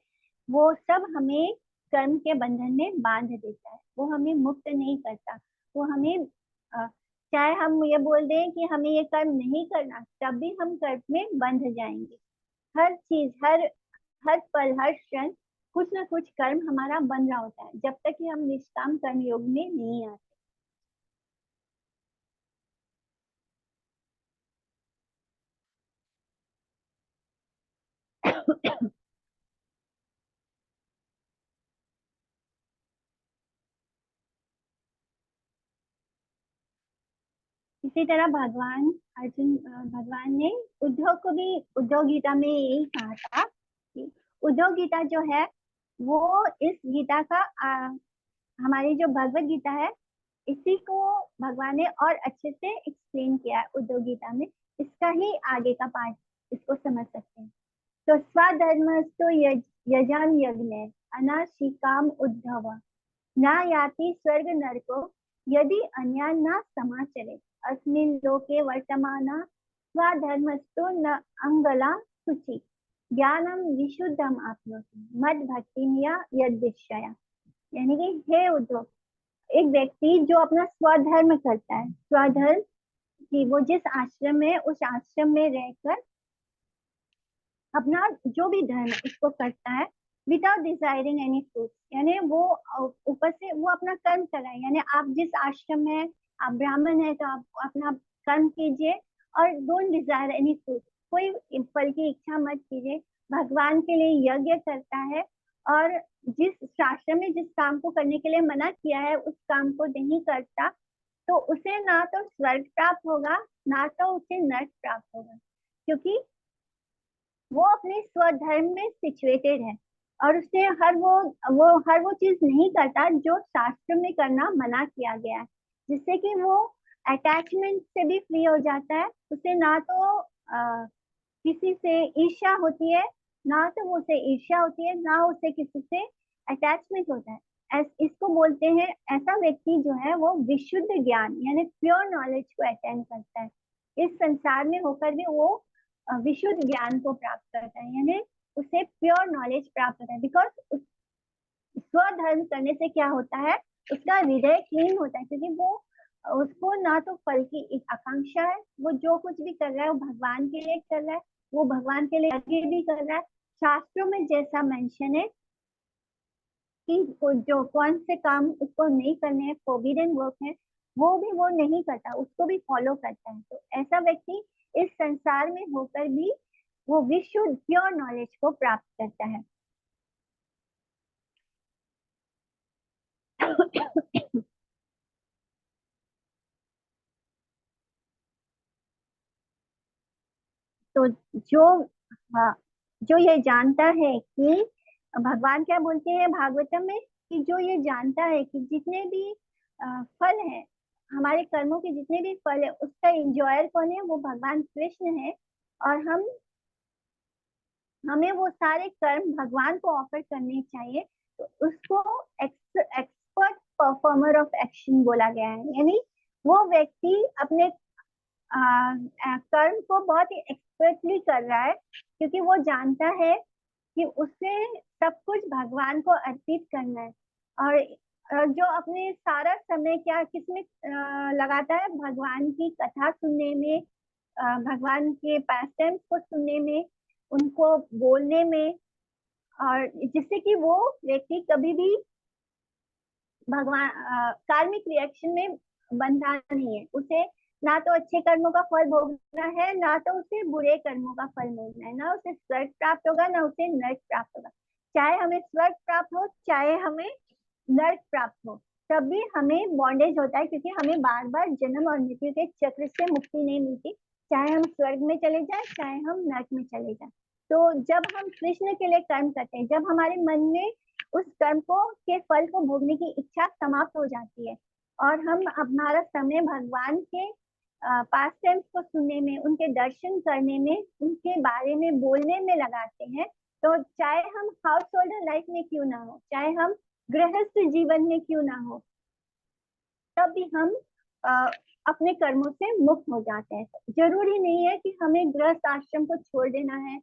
वो सब हमें कर्म के बंधन में बांध देता है, वो हमें मुक्त नहीं करता। वो हमें चाहे हम ये बोल दें कि हमें ये कर्म नहीं करना, तब भी हम कर्म में बंध जाएंगे। हर चीज, हर हर पल, हर क्षण कुछ ना कुछ कर्म हमारा बन रहा होता है, जब तक कि हम निष्काम कर्म योग में नहीं आते। इसी तरह भगवान ने उद्धव को भी, उद्धव गीता में यही कहा था कि उद्धव गीता जो है वो इस गीता का हमारी जो भगवत गीता है, इसी को भगवान ने और अच्छे से एक्सप्लेन किया है उद्धव गीता में। इसका ही आगे का पार्ट इसको समझ सकते हैं। तो स्वधर्मस्तु यजन यज्ञ अनाशिकाम उद्धव न याति स्वर्ग नरको यदि अन्या न समाचरे अस्मिन् लोके वर्तमाना स्वधर्मस्तु न अंगला शुचि ज्ञानम विशुद्धम आपनोति मद भक्ति या यद्विषया। यानी कि हे उद्धव, एक व्यक्ति जो अपना स्वधर्म करता है, स्वधर्म कि वो जिस आश्रम में, उस आश्रम में रहकर अपना जो भी धर्म है उसको करता है विदाउट डिजायरिंग एनी फ्रूट, यानी वो ऊपर से वो अपना कर्म कर रहा है। यानी आप जिस आश्रम में, आप ब्राह्मण है तो आप अपना कर्म कीजिए और डोंट डिजायर एनी फ्रूट, कोई फल की इच्छा मत कीजिए, भगवान के लिए यज्ञ करता है और जिस शास्त्र में जिस काम को करने के लिए मना किया है उस काम को नहीं करता, तो उसे ना तो स्वर्ग प्राप्त होगा, ना तो उसे नर्क प्राप्त होगा, क्योंकि वो अपने स्वधर्म में सिचुएटेड है और उसने हर वो चीज नहीं करता जो शास्त्र में करना मना किया गया है, जिससे कि वो अटैचमेंट से भी फ्री हो जाता है। उसे ना तो किसी से ईर्ष्या होती है, ना तो वो उसे ईर्ष्या होती है, ना उसे किसी से अटैचमेंट होता है। इसको बोलते हैं, ऐसा व्यक्ति जो है वो विशुद्ध ज्ञान यानी प्योर नॉलेज को अटेंड करता है। इस संसार में होकर भी वो विशुद्ध ज्ञान को प्राप्त करता है, यानी उसे प्योर नॉलेज प्राप्त होता है, बिकॉज स्वधर्म करने से क्या होता है, उसका हृदय क्लीन होता है, क्योंकि वो उसको ना तो फल की एक आकांक्षा है, वो जो कुछ भी कर रहा है वो भगवान के लिए कर रहा है, वो भगवान के लिए आगे भी कर रहा है। शास्त्रों में जैसा मेंशन है कि जो कौन से काम उसको नहीं करने हैं, फोर्बिडन वर्क है, वो भी वो नहीं करता, उसको भी फॉलो करता है। तो ऐसा व्यक्ति इस संसार में होकर भी वो विशुद्ध प्योर नॉलेज को प्राप्त करता है। तो जो, हाँ, जो ये जानता है कि भगवान क्या बोलते हैं भागवतम में, कि जो ये जानता है कि जितने भी फल है, हमारे कर्मों के जितने भी फल है, उसका इंजॉयर कौन है, वो भगवान कृष्ण है। और हमें वो सारे कर्म भगवान को ऑफर करने चाहिए। तो उसको एक्सपर्ट परफॉर्मर ऑफ एक्शन बोला गया है, यानी वो व्यक्ति अपने कर्म को बहुत ही एक्सपर्टली कर रहा है, क्योंकि वो जानता है कि उसे सब कुछ भगवान को अर्पित करना है। और जो अपने सारा समय क्या किसमें लगाता है, भगवान की कथा सुनने में, भगवान के पास्टेम्स को सुनने में, उनको बोलने में, और जिससे कि वो व्यक्ति कभी भी भगवान कार्मिक रिएक्शन में बंधा नहीं है। उसे ना तो अच्छे कर्मों का फल भोगना है, ना तो उसे बुरे कर्मों का फल भोगना है, ना उसे स्वर्ग प्राप्त होगा, ना उसे नरक प्राप्त होगा। चाहे हमें स्वर्ग प्राप्त हो, चाहे हमें नरक प्राप्त हो, तभी हमें बॉन्डेज होता है, क्योंकि हमें बार बार जन्म और मृत्यु के चक्र से मुक्ति नहीं मिलती, चाहे हम स्वर्ग में चले जाए, चाहे हम नरक में चले जाए। तो जब हम कृष्ण के लिए कर्म करते हैं, जब हमारे मन में उस कर्म को के फल को भोगने की इच्छा समाप्त हो जाती है, और हम हमारा समय भगवान के पास टाइम्स को सुनने में, उनके दर्शन करने में, उनके बारे में बोलने में लगाते हैं, तो चाहे हम हाउस होल्डर लाइफ में क्यों ना हो, चाहे हम गृहस्थ जीवन में क्यों ना हो, तब भी हम अ, अपने कर्मों से मुक्त हो जाते हैं। जरूरी नहीं है कि हमें गृहस्थ आश्रम को छोड़ देना है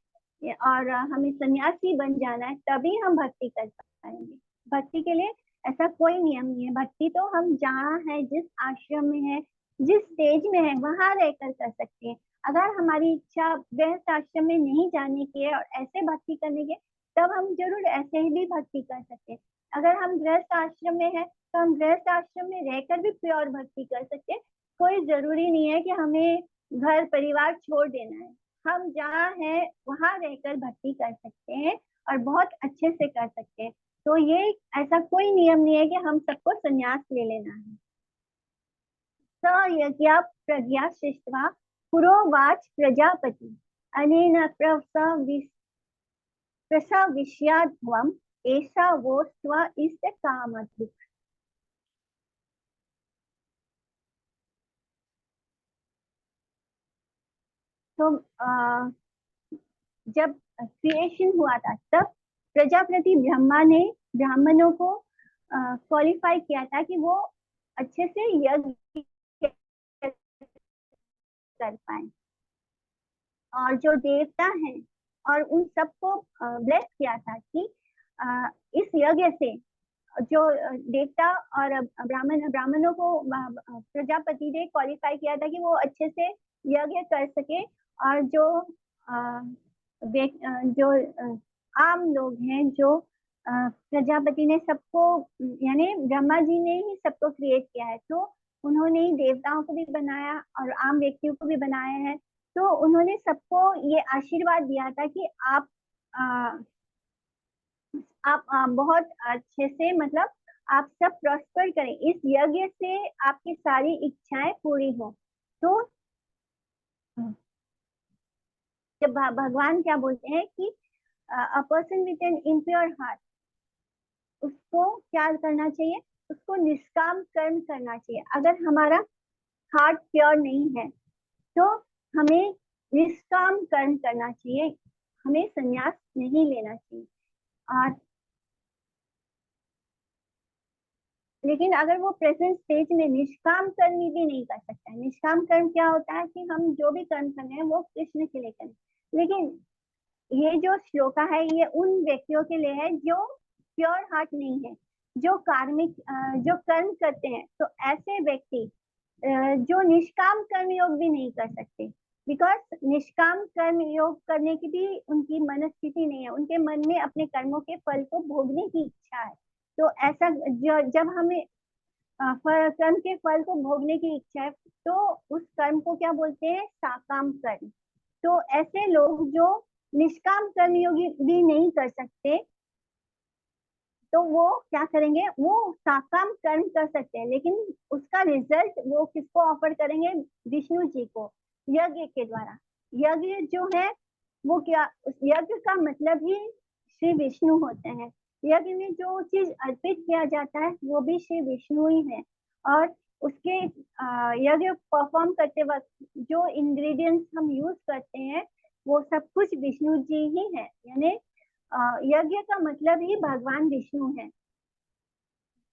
और हमें सन्यासी बन जाना है तभी हम भक्ति कर पाएंगे। भक्ति के लिए ऐसा कोई नियम नहीं है। भक्ति तो हम जहाँ है, जिस आश्रम में है, जिस स्टेज में है, वहां रहकर कर सकते हैं। अगर हमारी इच्छा गृहस्थ आश्रम में नहीं जाने की है और ऐसे भक्ति करने की, तब हम जरूर ऐसे ही भी भक्ति कर सकते हैं। अगर हम गृहस्थ आश्रम में है, तो हम गृहस्थ आश्रम में रहकर भी प्योर भक्ति कर सकते हैं। कोई जरूरी नहीं है कि हमें घर परिवार छोड़ देना है। हम जहाँ हैं वहां रहकर भक्ति कर सकते हैं और बहुत अच्छे से कर सकते हैं। तो ये ऐसा कोई नियम नहीं है कि हम सबको संन्यास ले लेना है। स यज्ञ प्रज्ञा सृष्ट्वा पुरोवाच प्रजापति अनेन प्रसविष्याध्वम् ऐसा वो स्व इष्ट कामधुक्। तो जब क्रिएशन हुआ था, तब प्रजापति ब्रह्मा ने ब्राह्मणों को क्वालिफाई किया था कि वो अच्छे से यज्ञ कर पाए, और जो देवता हैं और उन सबको ब्लेस किया था कि इस यज्ञ से जो देवता और ब्राह्मणों को प्रजापति ने क्वालिफाई किया था कि वो अच्छे से यज्ञ कर सके। और जो अ, जो आम लोग हैं, जो प्रजापति ने सबको, यानी ब्रह्मा जी ने ही सबको क्रिएट किया है, तो उन्होंने ही देवताओं को भी बनाया और आम व्यक्तियों को भी बनाया है। तो उन्होंने सबको ये आशीर्वाद दिया था कि आ, आप बहुत अच्छे से, मतलब आप सब प्रॉस्पर करें, इस यज्ञ से आपकी सारी इच्छाएं पूरी हो। तो जब भगवान क्या बोलते हैं कि a person with an impure heart, उसको क्या करना चाहिए, उसको निष्काम कर्म करना चाहिए। अगर हमारा हार्ट प्योर नहीं है, तो हमें निष्काम कर्म करना चाहिए, हमें संन्यास नहीं लेना चाहिए। और लेकिन अगर वो प्रेजेंट स्टेज में निष्काम कर्म भी नहीं कर सकता है, निष्काम कर्म क्या होता है कि हम जो भी कर्म कर रहे हैं वो कृष्ण के लिए करें। लेकिन ये जो श्लोका है, ये उन व्यक्तियों के लिए है जो प्योर हार्ट नहीं है, जो कार्मिक जो कर्म करते हैं, तो ऐसे व्यक्ति जो निष्काम कर्म योग भी नहीं कर सकते, बिकॉज निष्काम कर्म योग करने की भी उनकी मनस्थिति नहीं है, उनके मन में अपने कर्मों के फल को भोगने की इच्छा है। तो ऐसा जब हमें कर्म के फल को भोगने की इच्छा है, तो उस कर्म को क्या बोलते हैं, साकाम कर्म। तो ऐसे लोग जो निष्काम कर्म योगी भी नहीं कर सकते, तो वो क्या करेंगे, वो साकाम कर्म कर सकते हैं, लेकिन उसका रिजल्ट वो किसको ऑफर करेंगे, विष्णु जी को, यज्ञ के द्वारा। यज्ञ जो है वो क्या, यज्ञ का मतलब ही श्री विष्णु होते हैं। यज्ञ में जो चीज अर्पित किया जाता है वो भी श्री विष्णु ही है, और उसके यज्ञ परफॉर्म करते वक्त जो इंग्रेडिएंट्स हम यूज करते हैं वो सब कुछ विष्णु जी ही है, यानी यज्ञ का मतलब ही भगवान विष्णु है।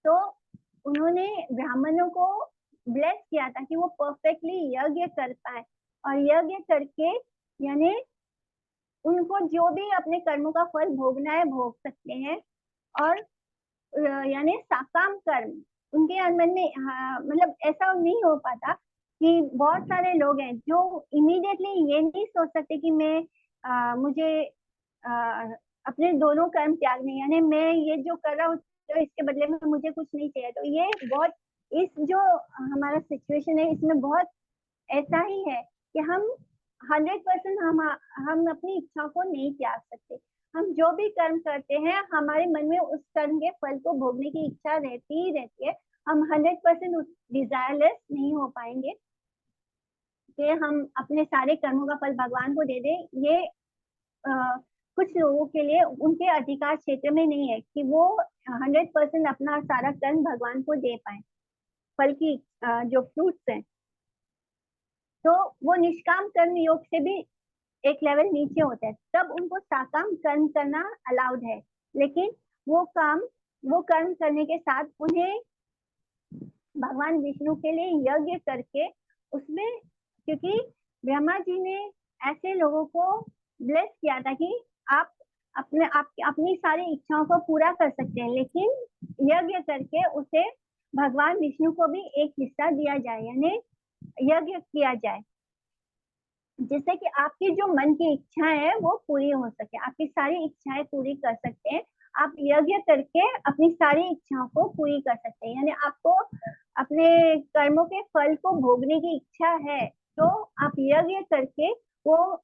तो उन्होंने ब्राह्मणों को ब्लेस किया था कि वो परफेक्टली यज्ञ कर पाए, और यज्ञ करके यानी उनको जो भी अपने कर्मों का फल भोगना है भोग सकते हैं। और यानी साकाम कर्म उनके मन में, मतलब ऐसा नहीं हो पाता कि बहुत सारे लोग हैं जो इमीडिएटली ये नहीं सोच सकते कि मैं मुझे अपने दोनों कर्म त्यागने, यानी मैं ये जो कर रहा हूँ तो इसके बदले में मुझे कुछ नहीं चाहिए। तो ये बहुत, इस जो हमारा सिचुएशन है इसमें बहुत ऐसा ही है कि हम 100% हम अपनी इच्छा को नहीं त्याग सकते। हम जो भी कर्म करते हैं हमारे मन में उस कर्म के फल को भोगने की इच्छा रहती ही रहती है। हम 100% उस डिजायरलेस नहीं हो पाएंगे कि हम अपने सारे कर्मों का फल भगवान को दे दें। ये कुछ लोगों के लिए उनके अधिकार क्षेत्र में नहीं है कि वो 100% अपना सारा कर्म भगवान को दे पाए, फल की जो फ्रूट्स हैं। तो वो निष्काम कर्म योग से भी एक लेवल नीचे होता है, तब उनको साकाम कर्म करना अलाउड है। लेकिन वो कर्म करने के साथ उन्हें भगवान विष्णु के लिए यज्ञ करके उसमें, क्योंकि ब्रह्मा जी ने ऐसे लोगों को ब्लेस किया था कि आप अपनी सारी इच्छाओं को पूरा कर सकते हैं, लेकिन यज्ञ करके उसे भगवान विष्णु को भी एक हिस्सा दिया जाए, यानी यज्ञ किया जाए, जिससे कि आपकी जो मन की इच्छाएं है वो पूरी हो सके, आपकी सारी इच्छाएं पूरी कर सकते हैं। आप यज्ञ करके अपनी सारी इच्छाओं को पूरी कर सकते हैं, यानी आपको अपने कर्मों के फल को भोगने की इच्छा है तो आप यज्ञ करके वो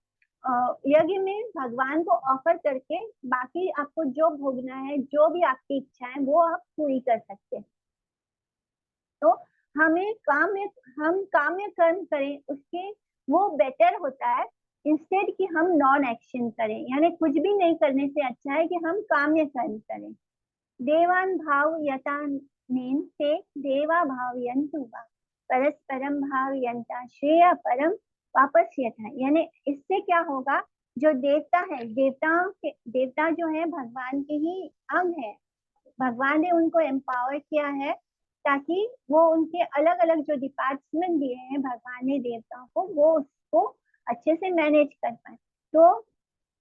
यज्ञ में भगवान को ऑफर करके बाकी आपको जो भोगना है, जो भी आपकी इच्छा है वो आप पूरी कर सकते हैं। तो हमें हम काम्य कर्म करें उसके वो बेटर होता है, इंस्टेड कि हम नॉन एक्शन करें, यानी कुछ भी नहीं करने से अच्छा है कि हम काम्य कर्म करें। देवान भाव यतानेन ते देवा भावयन्तु वा परस्परम भावयन्ता श्रेय परम वापस यथा, यानी इससे क्या होगा, जो देवता है, देवता जो है भगवान के ही अंग है, भगवान ने उनको एम्पावर किया है ताकि वो उनके अलग अलग जो डिपार्टमेंट दिए हैं भगवान ने देवताओं को, वो उसको अच्छे से मैनेज कर पाए। तो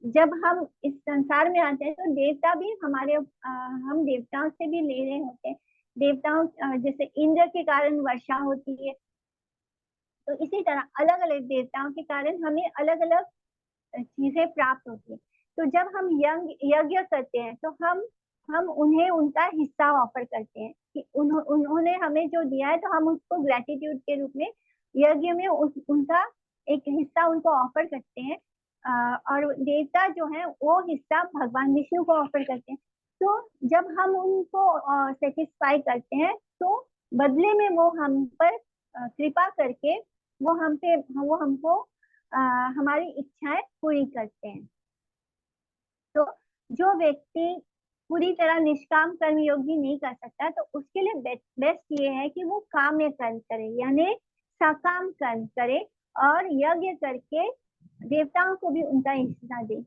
जब हम इस संसार में आते हैं तो देवता भी हम देवताओं से भी ले रहे होते हैं। देवताओं जैसे इंद्र के कारण वर्षा होती है, तो इसी तरह अलग अलग देवताओं के कारण हमें अलग अलग चीजें प्राप्त होती है। तो जब हम यज्ञ करते हैं तो हम उन्हें उनका हिस्सा ऑफर करते हैं कि उन्होंने हमें जो दिया है, तो हम उसको ग्रेटिट्यूड के रूप में यज्ञ में उनका एक हिस्सा उनको ऑफर करते हैं। और देवता जो है वो हिस्सा भगवान विष्णु को ऑफर करते हैं। तो जब हम उनको सेटिस्फाई करते हैं तो बदले में वो हम पर कृपा करके वो हमको हमारी इच्छाएं पूरी करते हैं। तो जो व्यक्ति पूरी तरह निष्काम कर्म योगी नहीं कर सकता, तो उसके लिए बेस्ट ये है कि वो काम्य कर्म करे, यानी सकाम कर्म करे और यज्ञ करके देवताओं को भी उनका हिस्सा दे।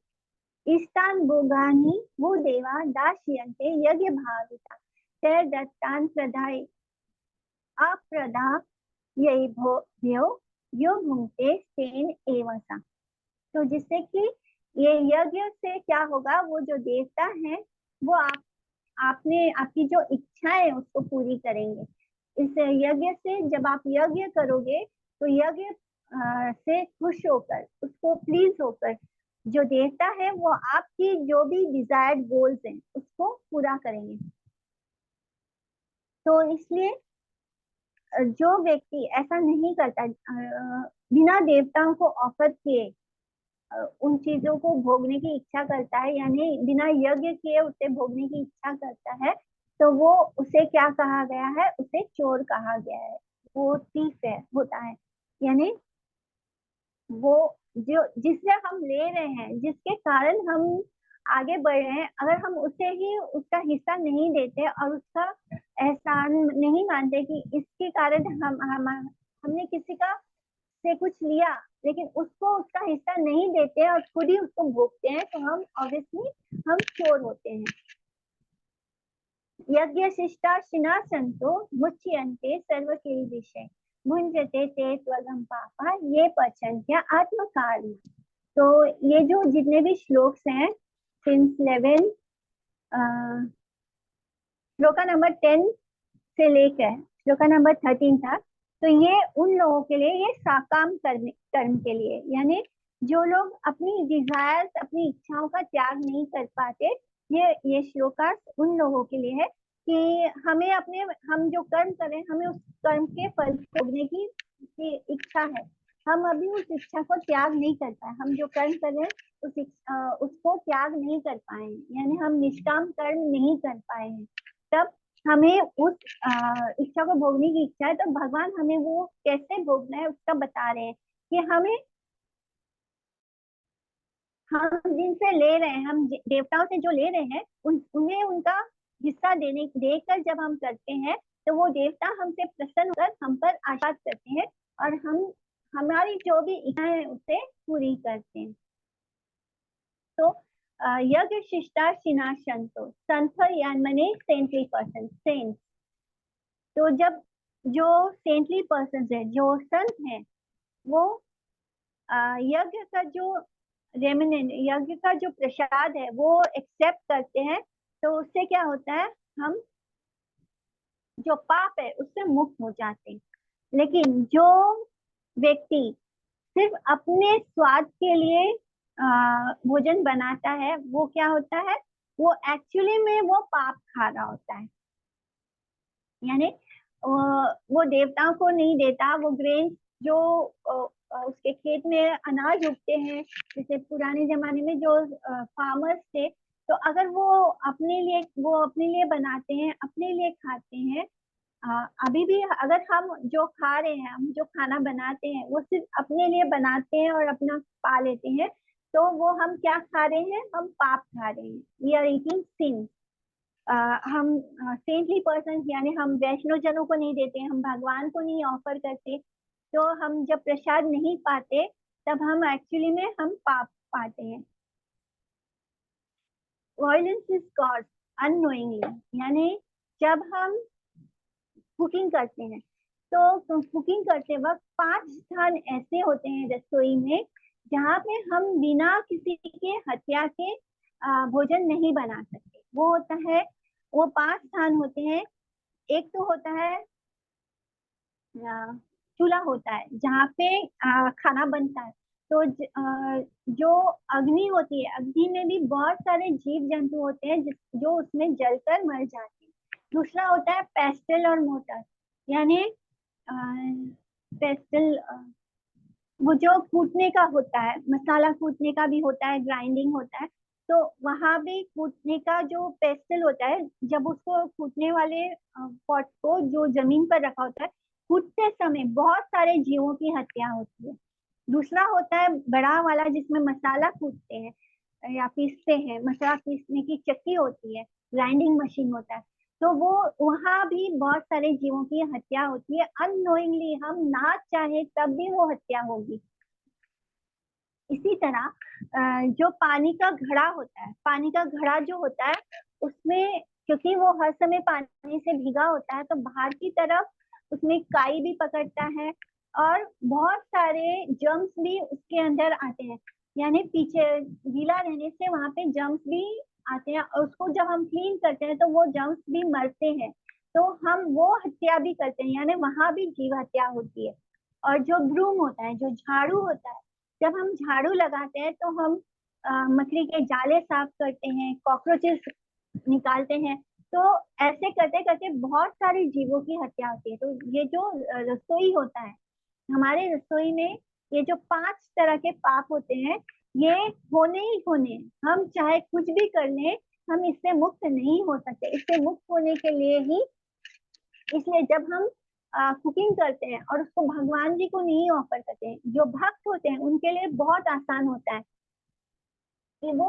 इष्टान भोगानि वो देवा दास्यन्ते यज्ञ भाविता ते दत्तान प्रदाय अप्रदा यही भो यो भुंक्ते तेन एव सा। तो जिससे कि ये यज्ञ से क्या होगा, वो जो देवता है वो आपने आपकी जो इच्छा है उसको पूरी करेंगे। इस यज्ञ से जब आप यज्ञ करोगे तो यज्ञ से खुश होकर, उसको प्लीज होकर, जो देवता है वो आपकी जो भी डिजायर्ड गोल्स हैं उसको पूरा करेंगे। तो इसलिए जो व्यक्ति ऐसा नहीं करता, बिना देवताओं को ऑफर किए उन चीजों को भोगने की इच्छा करता है, यानी बिना यज्ञ किए उसे भोगने की इच्छा करता है, तो वो, उसे क्या कहा गया है, उसे चोर कहा गया है, वो थीफ है होता है। यानी वो जो जिससे हम ले रहे हैं, जिसके कारण हम आगे बढ़ रहे हैं, अगर हम उसे ही उसका हिस्सा नहीं देते और उसका एहसान नहीं मानते कि इसके कारण हमने किसी का से कुछ लिया, लेकिन उसको उसका हिस्सा नहीं देते और खुद ही उसको भोगते हैं, तो हम ऑब्वियसली हम चोर होते हैं। यज्ञ शिष्टा शिना संतो मुच्यन्ते सर्व विषय भुंजते ते त्वगम पापा ये पचन्त्य आत्मकार्म। तो ये जो जितने भी श्लोक्स हैं सिंस 11 श्लोका नंबर 10 से लेकर श्लोका नंबर 13 तक, तो ये उन लोगों के लिए, ये साकाम कर्म के लिए, यानी जो लोग अपनी डिजायर्स, अपनी इच्छाओं का त्याग नहीं कर पाते, ये श्लोका उन लोगों के लिए है कि हमें अपने, हम जो कर्म करें, हमें उस कर्म के फल भोगने की इच्छा है, हम अभी उस इच्छा को त्याग नहीं कर पाए, हम जो कर्म कर रहे हैं उसको त्याग नहीं कर पाए, यानी हम निष्काम कर्म नहीं कर पाए हैं। तब हमें उस इच्छा को भोगने की इच्छा है, तो भगवान हमें वो कैसे भोगना है उसका बता रहे हैं कि हमें, हम जिनसे ले रहे हैं, हम देवताओं से जो ले रहे हैं, उन्हें उनका हिस्सा देकर जब हम करते हैं, तो वो देवता हमसे प्रसन्न होकर हम पर आशीर्वाद करते हैं और हम हमारी जो भी इच्छाएं उसे पूरी करते हैं। तो यज्ञ शिष्टा शिना संतो, संत यानी सेंटली पर्सन, सेंट। तो जब जो सेंटली पर्सन है, जो संत है, वो यज्ञ का जो रेमिनेंट, यज्ञ का जो प्रसाद है वो एक्सेप्ट करते हैं, तो उससे क्या होता है, हम जो पाप है उससे मुक्त हो जाते हैं। लेकिन जो व्यक्ति सिर्फ अपने स्वाद के लिए भोजन बनाता है, वो क्या होता है, वो एक्चुअली में वो पाप खा रहा होता है। यानी वो देवताओं को नहीं देता, वो ग्रेन जो उसके खेत में अनाज उगते हैं, जैसे पुराने जमाने में जो फार्मर्स थे, तो अगर वो अपने लिए बनाते हैं, अपने लिए खाते हैं, अभी भी अगर हम जो खा रहे हैं, हम जो खाना बनाते हैं वो सिर्फ अपने लिए बनाते हैं और अपना पा लेते हैं, तो वो हम क्या खा रहे हैं, हम पाप खा रहे हैं, वी आर ईटिंग सिन। हम सेंटली पर्सन, यानी हम वैष्णव जनों को नहीं देते, हम भगवान को नहीं ऑफर करते, तो हम जब प्रसाद नहीं पाते, तब हम एक्चुअली में हम पाप पाते हैं। वायलेंस इज कॉज्ड अननोइंगली, यानी जब हम कुकिंग करते हैं, तो कुकिंग करते वक्त 5 स्थान ऐसे होते हैं रसोई में जहाँ पे हम बिना किसी के हत्या के भोजन नहीं बना सकते। वो होता है, वो 5 स्थान होते हैं। एक तो होता है चूल्हा होता है जहाँ पे खाना बनता है, तो जो अग्नि होती है, अग्नि में भी बहुत सारे जीव जंतु होते हैं जो उसमें जलकर मर जाते हैं। दूसरा होता है पेस्टल और मोटर, यानी पेस्टल वो जो कूटने का होता है, मसाला कूटने का भी होता है, ग्राइंडिंग होता है, तो वहां भी कूटने का जो पेस्टल होता है, जब उसको कूटने वाले पॉट को जो जमीन पर रखा होता है, कूटते समय बहुत सारे जीवों की हत्या होती है। दूसरा होता है बड़ा वाला जिसमें मसाला कूटते हैं या पीसते हैं, मसाला पीसने की चक्की होती है, ग्राइंडिंग मशीन होता है, तो वो वहां भी बहुत सारे जीवों की हत्या होती है। अननोइंगली, हम ना चाहे तब भी वो हत्या होगी। इसी तरह जो पानी का घड़ा होता है, पानी का घड़ा जो होता है उसमें, क्योंकि वो हर समय पानी से भीगा होता है, तो बाहर की तरफ उसमें काई भी पकड़ता है और बहुत सारे जर्म्स भी उसके अंदर आते हैं, यानी पीछे गीला रहने से वहां पे जर्म्स भी आते हैं और उसको जब हम क्लीन करते हैं तो वो जर्म्स भी मरते हैं, तो हम वो हत्या भी करते हैं, यानी वहां भी जीव हत्या होती है। और जो ब्रूम होता है, जो झाड़ू होता है, जब हम झाड़ू लगाते हैं तो हम मकड़ी के जाले साफ करते हैं, कॉकरोचेस निकालते हैं। तो ऐसे करते करते बहुत सारे जीवों की हत्या होती है। तो ये जो रसोई होता है, हमारे रसोई में ये जो 5 तरह के पाप होते हैं, ये होने ही होने हैं। हम चाहे कुछ भी कर लें, हम इससे मुक्त नहीं हो सकते। इससे मुक्त होने के लिए ही, इसलिए जब हम कुकिंग करते हैं और उसको भगवान जी को नहीं ऑफर करते हैं, जो भक्त होते हैं उनके लिए बहुत आसान होता है कि वो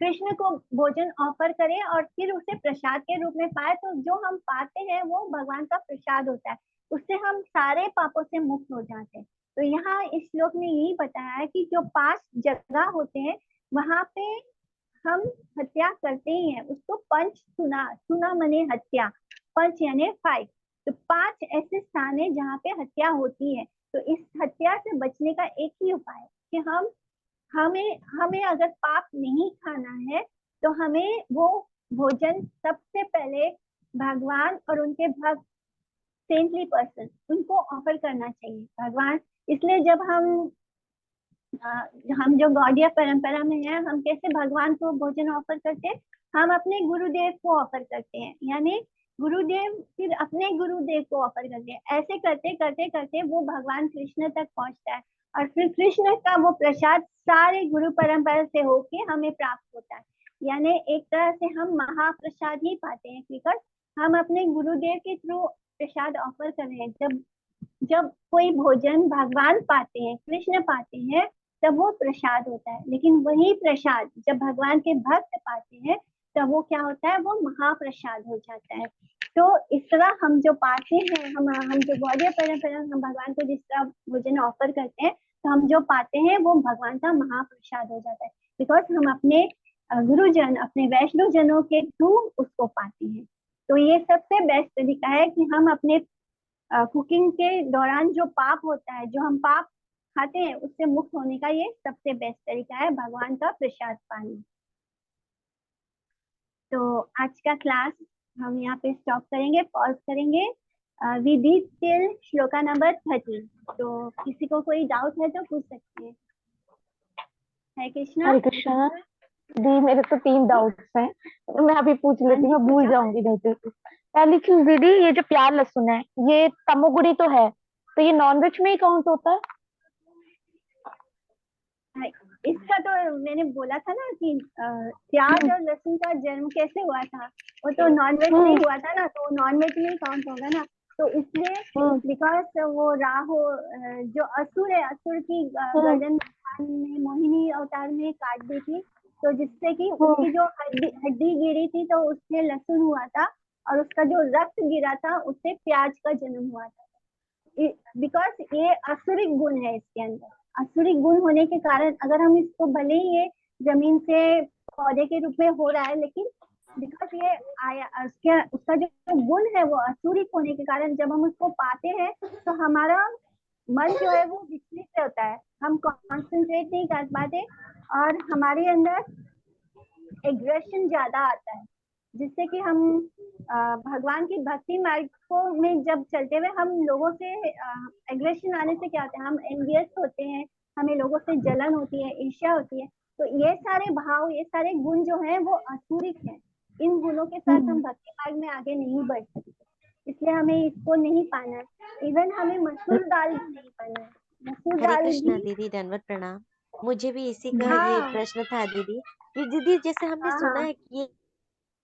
कृष्ण को भोजन ऑफर करें और फिर उसे प्रसाद के रूप में पाए। तो जो हम पाते हैं वो भगवान का प्रसाद होता है, उससे हम सारे पापों से मुक्त हो जाते हैं। तो यहाँ इस श्लोक में यही बताया है कि जो 5 जगह होते हैं वहां पे हम हत्या करते ही हैं। उसको पंच सुना, सुना मने हत्या, पंच यानी 5। तो 5 ऐसे स्थान है जहाँ पे हत्या होती है। तो इस हत्या से बचने का एक ही उपाय है कि हमें हमें अगर पाप नहीं खाना है तो हमें वो भोजन सबसे पहले भगवान और उनके भक्त, सेंटली पर्सन, उनको ऑफर करना चाहिए भगवान। इसलिए जब अ, हम जो गौड़िया परंपरा में है, हम कैसे भगवान को भोजन ऑफर करते हैं, हम अपने गुरुदेव को ऑफर करते हैं, यानी गुरुदेव फिर अपने गुरुदेव को ऑफर करते हैं। ऐसे करते करते करते वो भगवान कृष्ण तक पहुंचता है और फिर कृष्ण का वो प्रसाद सारे गुरु परंपरा से होके हमें प्राप्त होता है। यानी एक तरह से हम महाप्रसाद ही पाते हैं, बिकॉज हम अपने गुरुदेव के थ्रू प्रसाद ऑफर कर रहे हैं। जब जब कोई भोजन भगवान पाते हैं, कृष्ण पाते हैं, तब वो प्रसाद होता है। लेकिन वही प्रसाद जब भगवान के भक्त पाते हैं, तब वो क्या होता है, वो महाप्रसाद हो जाता है। तो इस तरह हम जो पाते हैं, हम जो गौड़ीय परंपरा, हम भगवान को जिस तरह भोजन ऑफर करते हैं, तो हम जो पाते हैं वो भगवान का महाप्रसाद हो जाता है, बिकॉज हम अपने गुरुजन, अपने वैष्णव जनों के थ्रू उसको पाते हैं। तो ये सबसे बेस्ट तरीका है कि हम अपने कुकिंग के दौरान जो पाप होता है, जो हम पाप खाते हैं, उससे मुक्त होने का ये सबसे बेस्ट तरीका है, भगवान का प्रसाद पाना। तो आज का क्लास हम यहाँ पे स्टॉप करेंगे, पॉज करेंगे। We did till shloka number 30। तो किसी को कोई डाउट है तो पूछ सकते हैं। हरे कृष्णा। हरे कृष्णा दी, मेरे तो 3 डाउट्स हैं, तो मैं अभी पूछ हाँ लेती हूँ, जी, मैं भूल पूछो। जाऊंगी नहीं तो। पहली चीज दीदी, ये जो प्याज लहसुन है, ये तमोगुणी तो है, तो ये नॉनवेज में ही काउंट होता है? हाँ, इसका तो मैंने बोला था ना कि प्याज और लहसुन का जन्म कैसे हुआ था, वो तो नॉनवेज से ही हम्म हुआ था ना, तो नॉनवेज में ही काउंट होगा ना। तो इसलिए हम्म बिकॉज वो राहु, जो असुर है, असुर की हम्म गर्दन भगवान ने मोहिनी अवतार में काट दी थी, तो जिससे कि हम्म उसकी जो हड्डी हड्डी गिरी थी, तो उससे लहसुन हुआ था, और उसका जो रक्त गिरा था उससे प्याज का जन्म हुआ था। बिकॉज ये आसुरिक गुण है इसके अंदर। आसुरिक गुण होने के कारण अगर हम इसको, भले ही ये जमीन से पौधे के रूप में हो रहा है, लेकिन बिकॉज ये आया, उसका जो गुण है वो आसुरिक होने के कारण जब हम उसको पाते हैं तो हमारा मन जो है वो विचलित होता है, हम कॉन्सेंट्रेट नहीं कर पाते, और हमारे अंदर एग्रेशन ज्यादा आता है, जिससे कि हम भगवान की भक्ति मार्ग को में जब चलते हुए हम लोगों से, एग्रेशन आने से क्या होता है, हम एनवियस होते हैं, हमें लोगों से जलन होती है, ईर्ष्या होती है। तो ये सारे भाव, ये सारे गुण जो हैं वो असुरिक हैं। इन गुणों के साथ हम भक्ति मार्ग में आगे नहीं बढ़ सकते, इसलिए हमें इसको नहीं पाना है। इवन हमें मसूर दाल भी नहीं पाना है, मसूर हरे दाल कृष्णा भी। दीदी, दंडवत प्रणाम। मुझे भी इसी का ये हाँ प्रश्न था दीदी, कि दीदी जैसे हमने हाँ सुना हाँ है कि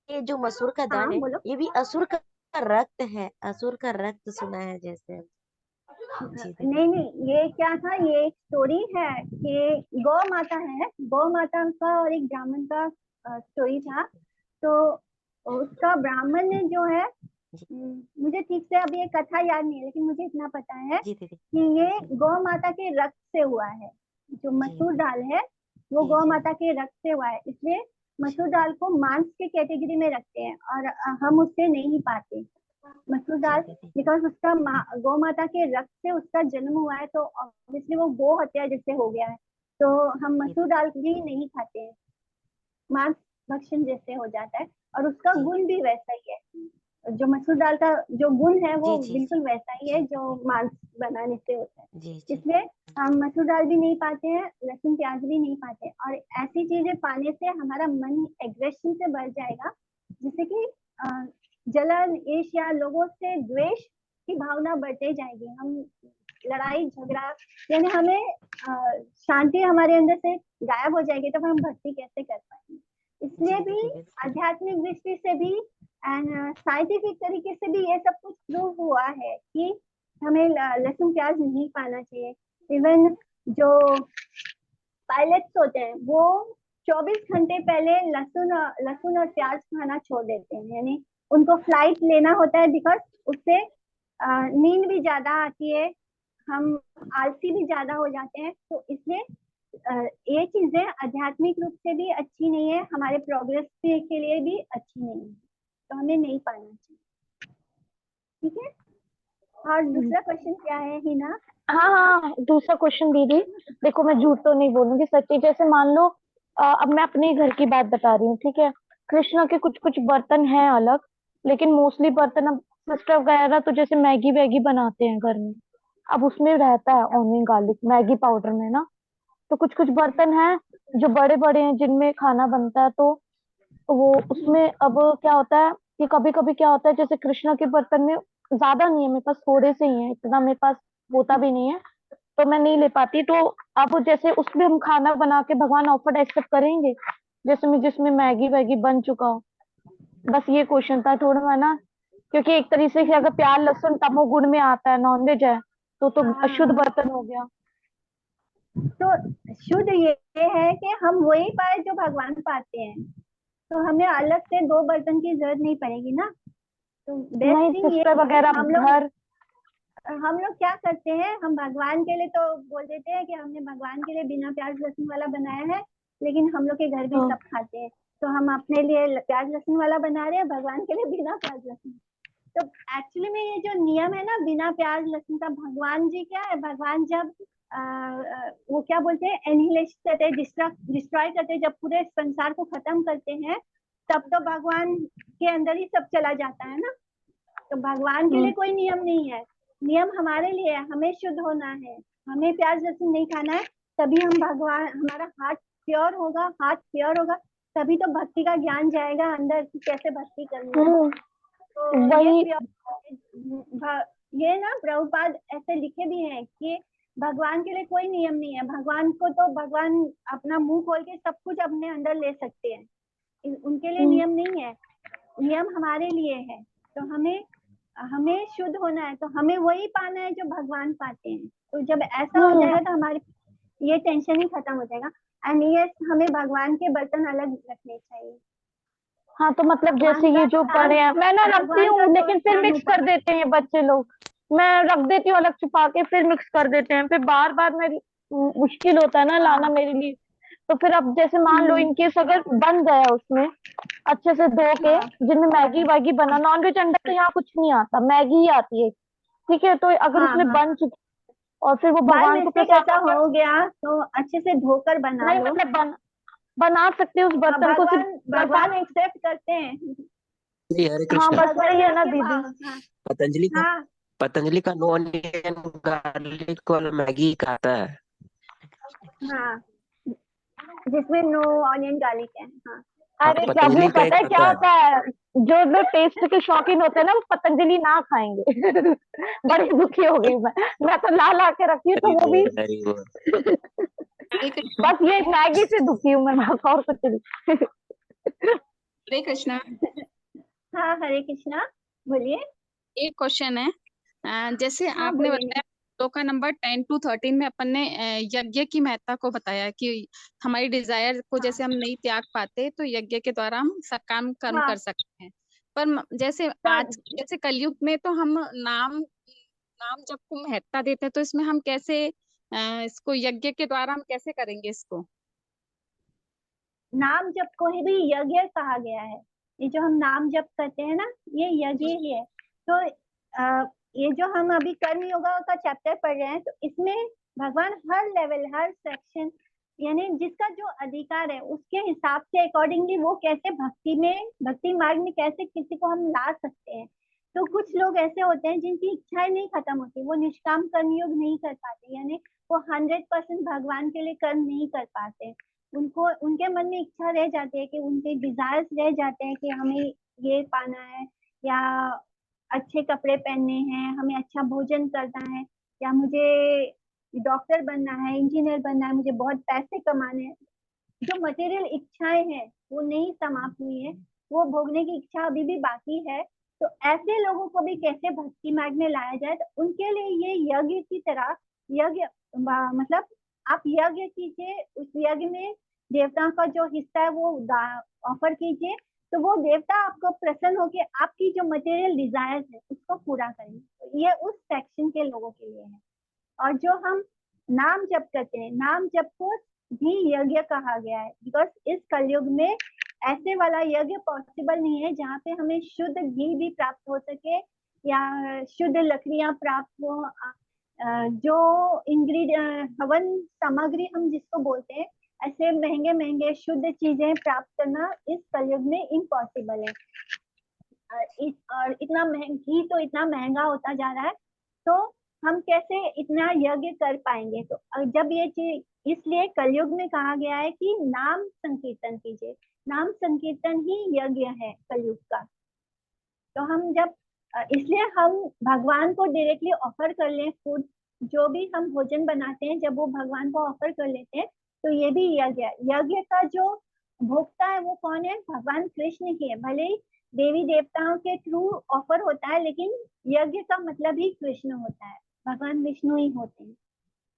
ये जो मसूर का दाल हाँ, है, बोलो। ये भी असुर का रक्त है, असुर का रक्त सुना है जैसे। जी दीदी। नहीं नहीं, ये क्या था, ये एक स्टोरी है कि गौ माता है, गौ माता का और एक ब्राह्मण का स्टोरी जी था। तो उसका ब्राह्मण ने जो है, जी मुझे ठीक से अभी ये कथा याद नहीं है, लेकिन मुझे इतना पता है जी दीदी। कि ये गौ माता के रक्त से हुआ है। जो जी मसूर दाल है वो जी गौ जी माता के रक्त से हुआ है, इसलिए जी मसूर दाल को मांस के कैटेगरी में रखते हैं, और हम उससे नहीं पाते मसूर जी दाल, दीदी। बिकॉज उसका गौ माता के रक्त से उसका जन्म हुआ है, तो ऑब्वियसली वो गो हत्या जिससे हो गया है, तो हम जी मसूर दाल भी नहीं खाते हैं, मांस भक्षण जैसे हो जाता है, और उसका जी गुण भी वैसा ही है। जो मसूर दाल का जो गुण है वो जी जी बिल्कुल जी वैसा ही है जी जो मांस बनाने से होता है। जी जी इसलिए हम मसूर दाल भी नहीं पाते हैं, लहसुन प्याज भी नहीं पाते, और ऐसी चीजें पाने से हमारा मन एग्रेशन से भर जाएगा, जिससे कि जलन, ईर्ष्या या लोगों से द्वेष की भावना बढ़ते जाएगी। हम लड़ाई झगड़ा, यानी हमें शांति हमारे अंदर से गायब हो जाएगी, तो हम भक्ति कैसे कर पाएंगे। इसलिए जी भी बिल्कुल। आध्यात्मिक दृष्टि से भी एंड साइंटिफिक तरीके से भी ये सब कुछ प्रूव हुआ है कि हमें लहसुन प्याज नहीं खाना चाहिए। इवन जो पायलट्स होते हैं वो 24 घंटे पहले लहसुन और प्याज खाना छोड़ देते हैं, यानी उनको फ्लाइट लेना होता है, बिकॉज उससे नींद भी ज्यादा आती है, हम आलसी भी ज्यादा हो जाते हैं। तो इसलिए ये चीजें आध्यात्मिक रूप से भी अच्छी नहीं है, हमारे प्रोग्रेस के लिए भी अच्छी नहीं है, तो हमें नहीं पाना चाहिए। ठीक है, और दूसरा क्वेश्चन क्या है हिना? हाँ हाँ, दूसरा क्वेश्चन दीदी। देखो मैं झूठ तो नहीं बोलूंगी, सच्ची। जैसे मान लो अब मैं अपने घर की बात बता रही हूँ, ठीक है। कृष्णा के कुछ कुछ बर्तन हैं अलग, लेकिन मोस्टली बर्तन अब सिस्टर वगैरह तो जैसे मैगी वैगी बनाते हैं घर में, अब उसमें रहता है ऑनियन गार्लिक मैगी पाउडर में ना। तो कुछ कुछ बर्तन हैं जो बड़े बड़े हैं जिनमें खाना बनता है, तो वो उसमें अब क्या होता है कि कभी कभी क्या होता है, जैसे कृष्णा के बर्तन में ज्यादा नहीं है मेरे पास, थोड़े से ही है, इतना मेरे पास होता भी नहीं है, तो मैं नहीं ले पाती। तो अब जैसे उसमें हम खाना बना के भगवान ऑफर्ड एक्सेप्ट करेंगे, जैसे में जिसमें मैगी वैगी बन चुका हो। बस ये क्वेश्चन था थोड़ा, है ना। क्योंकि एक तरीके से अगर प्याज लहसुन तमोगुण में आता है, नॉनवेज है, तो अशुद्ध हाँ, बर्तन हो गया। तो शुद्ध ये है कि हम वही पाए जो भगवान पाते हैं, तो हमें अलग से दो बर्तन की जरूरत नहीं पड़ेगी ना। तो बेस्ट नहीं, थिंग ये सिस्टर है, वगैरह घर। हम लोग क्या करते हैं, हम भगवान के लिए तो बोल देते हैं कि हमने भगवान के लिए बिना प्याज लहसुन वाला बनाया है, लेकिन हम लोग के घर भी हाँ। सब खाते हैं, तो हम अपने लिए प्याज लहसुन वाला बना रहे हैं, भगवान के लिए बिना प्याज लहसुन। तो एक्चुअली में ये जो नियम है ना बिना प्याज लहसुन का, भगवान जी क्या है, भगवान जब वो क्या बोलते हैं, एनिहिलेशन करते हैं, डिस्ट्रॉय करते हैं, जब पूरे संसार को खत्म करते हैं, तब तो भगवान के अंदर ही सब चला जाता है ना। तो भगवान के लिए हम्म। कोई नियम नहीं है, नियम हमारे लिए है, हमें शुद्ध होना है, हमें प्याज लहसुन नहीं खाना है, तभी हम भगवान, हमारा हार्ट प्योर होगा, तभी तो भक्ति का ज्ञान जाएगा अंदर कि कैसे भक्ति करनी है। तो ये वही। ये ना प्रभुपाद ऐसे लिखे भी हैं कि भगवान के लिए कोई नियम नहीं है, भगवान को तो भगवान अपना मुंह खोल के सब कुछ अपने अंदर ले सकते हैं, उनके लिए नियम नहीं है, नियम हमारे लिए है। तो हमें हमें शुद्ध होना है, तो हमें वही पाना है जो भगवान पाते हैं। तो जब ऐसा हो हम्म। जाएगा तो हमारी ये टेंशन ही खत्म हो जाएगा। एंड ये हमें भगवान के बर्तन अलग रखने चाहिए। हाँ, तो मतलब भगवान जैसे का ये जो स्थान, पड़े हैं मैं ना रखती भगवान का हूँ, जो लेकिन फिर स्थान मिक्स ऊपर कर देते हैं बच्चे लोग। मैं रख देती हूँ अलग छुपा के, फिर मिक्स कर देते हैं, फिर बार बार मैं मुश्किल होता है ना लाना हाँ। मेरे लिए। तो फिर अब जैसे मान लो हम्म, इनकेस अगर बन गया उसमें अच्छे से धो के, हाँ जिनमें मैगी वैगी बना, नॉनवेज अंडा तो यहाँ कुछ नहीं आता, मैगी ही आती है, ठीक है। तो अगर हाँ उसमें हाँ, बन चुकी और फिर वो बाय भगवान को मिस्टेक प्रसाद ऐसा ऑफर, हो गया तो अच्छे से धोकर बना नहीं लो। मतलब बना सकते हैं उस हाँ, बर्तन को, सिर्फ भगवान प्रसाद। भगवान एक्सेप्ट करते हैं, जी हरे हाँ कृष्णा। बस भगवान वही है ना आपके दीदी। हाँ पतंजलि का हाँ पतंजलि का नो ऑनियन गार्लिक वाला मैगी खाता है। हाँ, जिसमें नो ऑनियन गार्लिक है, हाँ। हाँ, अरे प्रभु, पतंजलि का एक पता है क्या आता है। होता है, जो लोग टेस्ट के शौकीन होते हैं ना वो पतंजलि ना खाएंगे। बड़ी दुखी हो गई मैं तो ला ला के रखी हूँ, तो हरी वो भी बोल हरी बोल। हरे कृष्णा। बस ये मैगी से दुखी हूँ मैं, बस और कुछ नहीं। हरे कृष्णा। हाँ, हरे कृष्णा, बोलिए। एक क्वेश्चन है, जैसे हाँ आपने बोलिए। बताया श्लोक का नंबर 10 to 13 में अपन ने यज्ञ की महत्ता को बताया कि हमारी डिजायर को जैसे हम नहीं त्याग पाते तो यज्ञ के द्वारा हम सकाम कर्म हाँ, कर सकते हैं। पर जैसे आज जैसे कलयुग में तो हम नाम नाम जप को महत्ता देते हैं, तो इसमें हम कैसे इसको यज्ञ के द्वारा हम कैसे करेंगे इसको? नाम जप को ही भी यज्ञ कहा गया है, ये जो हम नाम जप करते हैं ना, ये यज्ञ ही है। तो ये जो हम अभी कर्म योगा का चैप्टर पढ़ रहे हैं, तो इसमें भगवान हर लेवल, हर सेक्शन, यानी जिसका जो अधिकार है उसके हिसाब से अकॉर्डिंगली वो कैसे भक्ति मार्ग में कैसे किसी को हम ला सकते हैं। तो कुछ लोग ऐसे होते हैं जिनकी इच्छाएं नहीं खत्म होती, वो निष्काम कर्मयोग नहीं कर पाते, यानी वो 100% भगवान के लिए कर्म नहीं कर पाते। उनको उनके मन में इच्छा रह जाती है कि उनके डिजायर्स रह जाते हैं कि हमें ये पाना है, या अच्छे कपड़े पहनने हैं, हमें अच्छा भोजन करना है, या मुझे डॉक्टर बनना है, इंजीनियर बनना है, मुझे बहुत पैसे कमाने हैं। जो मटेरियल इच्छाएं हैं वो नहीं समाप्त हुई है, वो भोगने की इच्छा अभी भी बाकी है। तो ऐसे लोगों को भी कैसे भक्ति मार्ग में लाया जाए, तो उनके लिए ये यज्ञ की तरह, यज्ञ मतलब आप यज्ञ कीजिए, उस यज्ञ में देवताओं का जो हिस्सा है वो ऑफर कीजिए, तो वो देवता आपको प्रसन्न होकर आपकी जो मटेरियल डिजायर्स है उसको पूरा करेंगे। तो ये उस सेक्शन के लोगों के लिए है। और जो हम नाम जप करते हैं, नाम जप को भी यज्ञ कहा गया है, बिकॉज इस कलयुग में ऐसे वाला यज्ञ पॉसिबल नहीं है जहाँ पे हमें शुद्ध घी भी प्राप्त हो सके या शुद्ध लकड़ियां प्राप्त हो। जो हवन सामग्री हम जिसको बोलते हैं, ऐसे महंगे महंगे शुद्ध चीजें प्राप्त करना इस कलयुग में इम्पॉसिबल है। और इतना घी तो इतना महंगा होता जा रहा है, तो हम कैसे इतना यज्ञ कर पाएंगे। तो जब ये चीज, इसलिए कलयुग में कहा गया है कि नाम संकीर्तन कीजिए, नाम संकीर्तन ही यज्ञ है कलयुग का। तो हम जब इसलिए हम भगवान को डायरेक्टली ऑफर कर लें फूड, जो भी हम भोजन बनाते हैं जब वो भगवान को ऑफर कर लेते हैं, तो ये भी यज्ञ है। यज्ञ का जो भोक्ता है वो कौन है? भगवान कृष्ण ही है। भले ही देवी देवताओं के थ्रू ऑफर होता है, लेकिन यज्ञ का मतलब ही कृष्ण होता है, भगवान विष्णु ही होते हैं।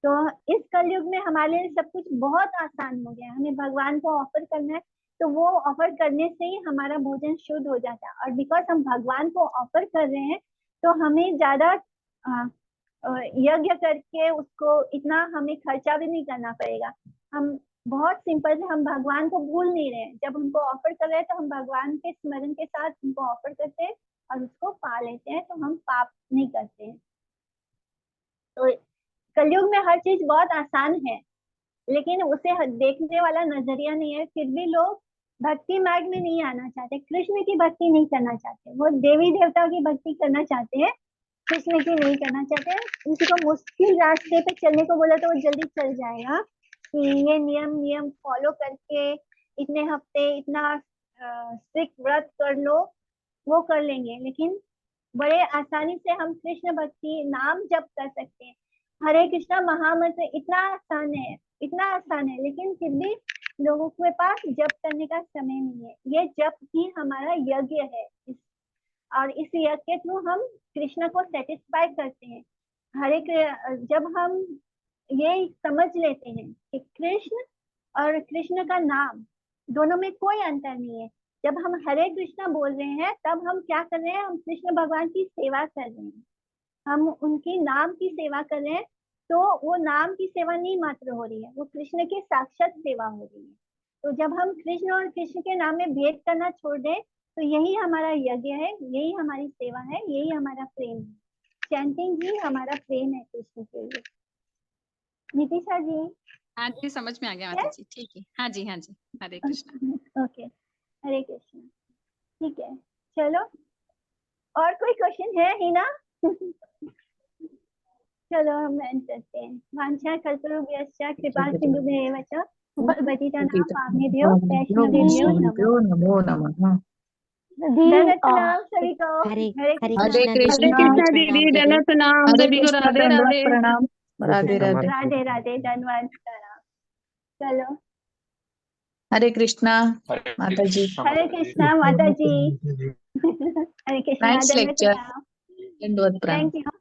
तो इस कलयुग में हमारे लिए सब कुछ बहुत आसान हो गया है। हमें भगवान को ऑफर करना है, तो वो ऑफर करने से ही हमारा भोजन शुद्ध हो जाता है। और बिकॉज हम भगवान को ऑफर कर रहे हैं, तो हमें ज्यादा यज्ञ करके उसको इतना हमें खर्चा भी नहीं करना पड़ेगा। हम बहुत सिंपल से, हम भगवान को भूल नहीं रहे हैं। जब उनको ऑफर कर रहे हैं तो हम भगवान के स्मरण के साथ उनको ऑफर करते हैं और उसको पा लेते हैं, तो हम पाप नहीं करते हैं। तो कलयुग में हर चीज बहुत आसान है, लेकिन उसे देखने वाला नजरिया नहीं है। फिर भी लोग भक्ति मार्ग में नहीं आना चाहते, कृष्ण की भक्ति नहीं करना चाहते, वो देवी देवता की भक्ति करना चाहते हैं, कृष्ण की नहीं करना चाहते। किसी को मुश्किल रास्ते पे चलने को बोला तो वो जल्दी चल जाएगा कि ये नियम फॉलो करके इतने हफ्ते इतना स्ट्रिक्ट व्रत कर लो, वो कर लेंगे। लेकिन बड़े आसानी से हम कृष्ण भक्ति नाम जप कर सकते हैं। हरे कृष्णा महामंत्र इतना आसान है, इतना आसान है, लेकिन फिर भी लोगों के पास जप करने का समय नहीं है। ये जप ही हमारा यज्ञ है, और इस यज्ञ के थ्रू हम कृष्ण को सेटिस्फाई करते हैं। जब हम ये समझ लेते हैं कि कृष्ण और कृष्ण का नाम दोनों में कोई अंतर नहीं है, जब हम हरे कृष्णा बोल रहे हैं तब हम क्या कर रहे हैं? हम कृष्ण भगवान की सेवा कर रहे हैं, हम उनकी नाम की सेवा कर रहे हैं। तो वो नाम की सेवा नहीं मात्र हो रही है, वो कृष्ण की साक्षात सेवा हो रही है। तो जब हम कृष्ण और कृष्ण के नाम में भेद करना छोड़ दें, तो यही हमारा यज्ञ है, यही हमारी सेवा है, यही हमारा प्रेम है। चैंटिंग ही हमारा प्रेम है कृष्ण के लिए। नितिशा जी? हाँ जी, समझ में आ गया माता जी। ठीक है, हाँ जी, हाँ जी। हरे कृष्णा। ओके, हरे कृष्ण। ठीक है, चलो और कोई क्वेश्चन है हिना? चलो हम एंड करते हैं। वांछा कल्पतरुभ्यश्च कृपा सिन्धुभ्येव च पतितानां पावनेभ्यो वैष्णवेभ्यो नमो नमः। दंडवत प्रणाम सभी को। हरे हरे हरे कृष्णा। कृष्णा हरे दीदी, कृष्णा। दंडवत प्रणाम हरे सभी को। कृष्णा, राधे दंडवत राधे। प्रणाम। राधे राधे। राधे राधे, धन्यवाद, प्रणाम। चलो, हरे कृष्णा माता जी। हरे कृष्णा माता जी। हरे कृष्णा, नाइस दंडवत लेक्चर। प्रणाम। दंडवत प्रणाम। Thank you.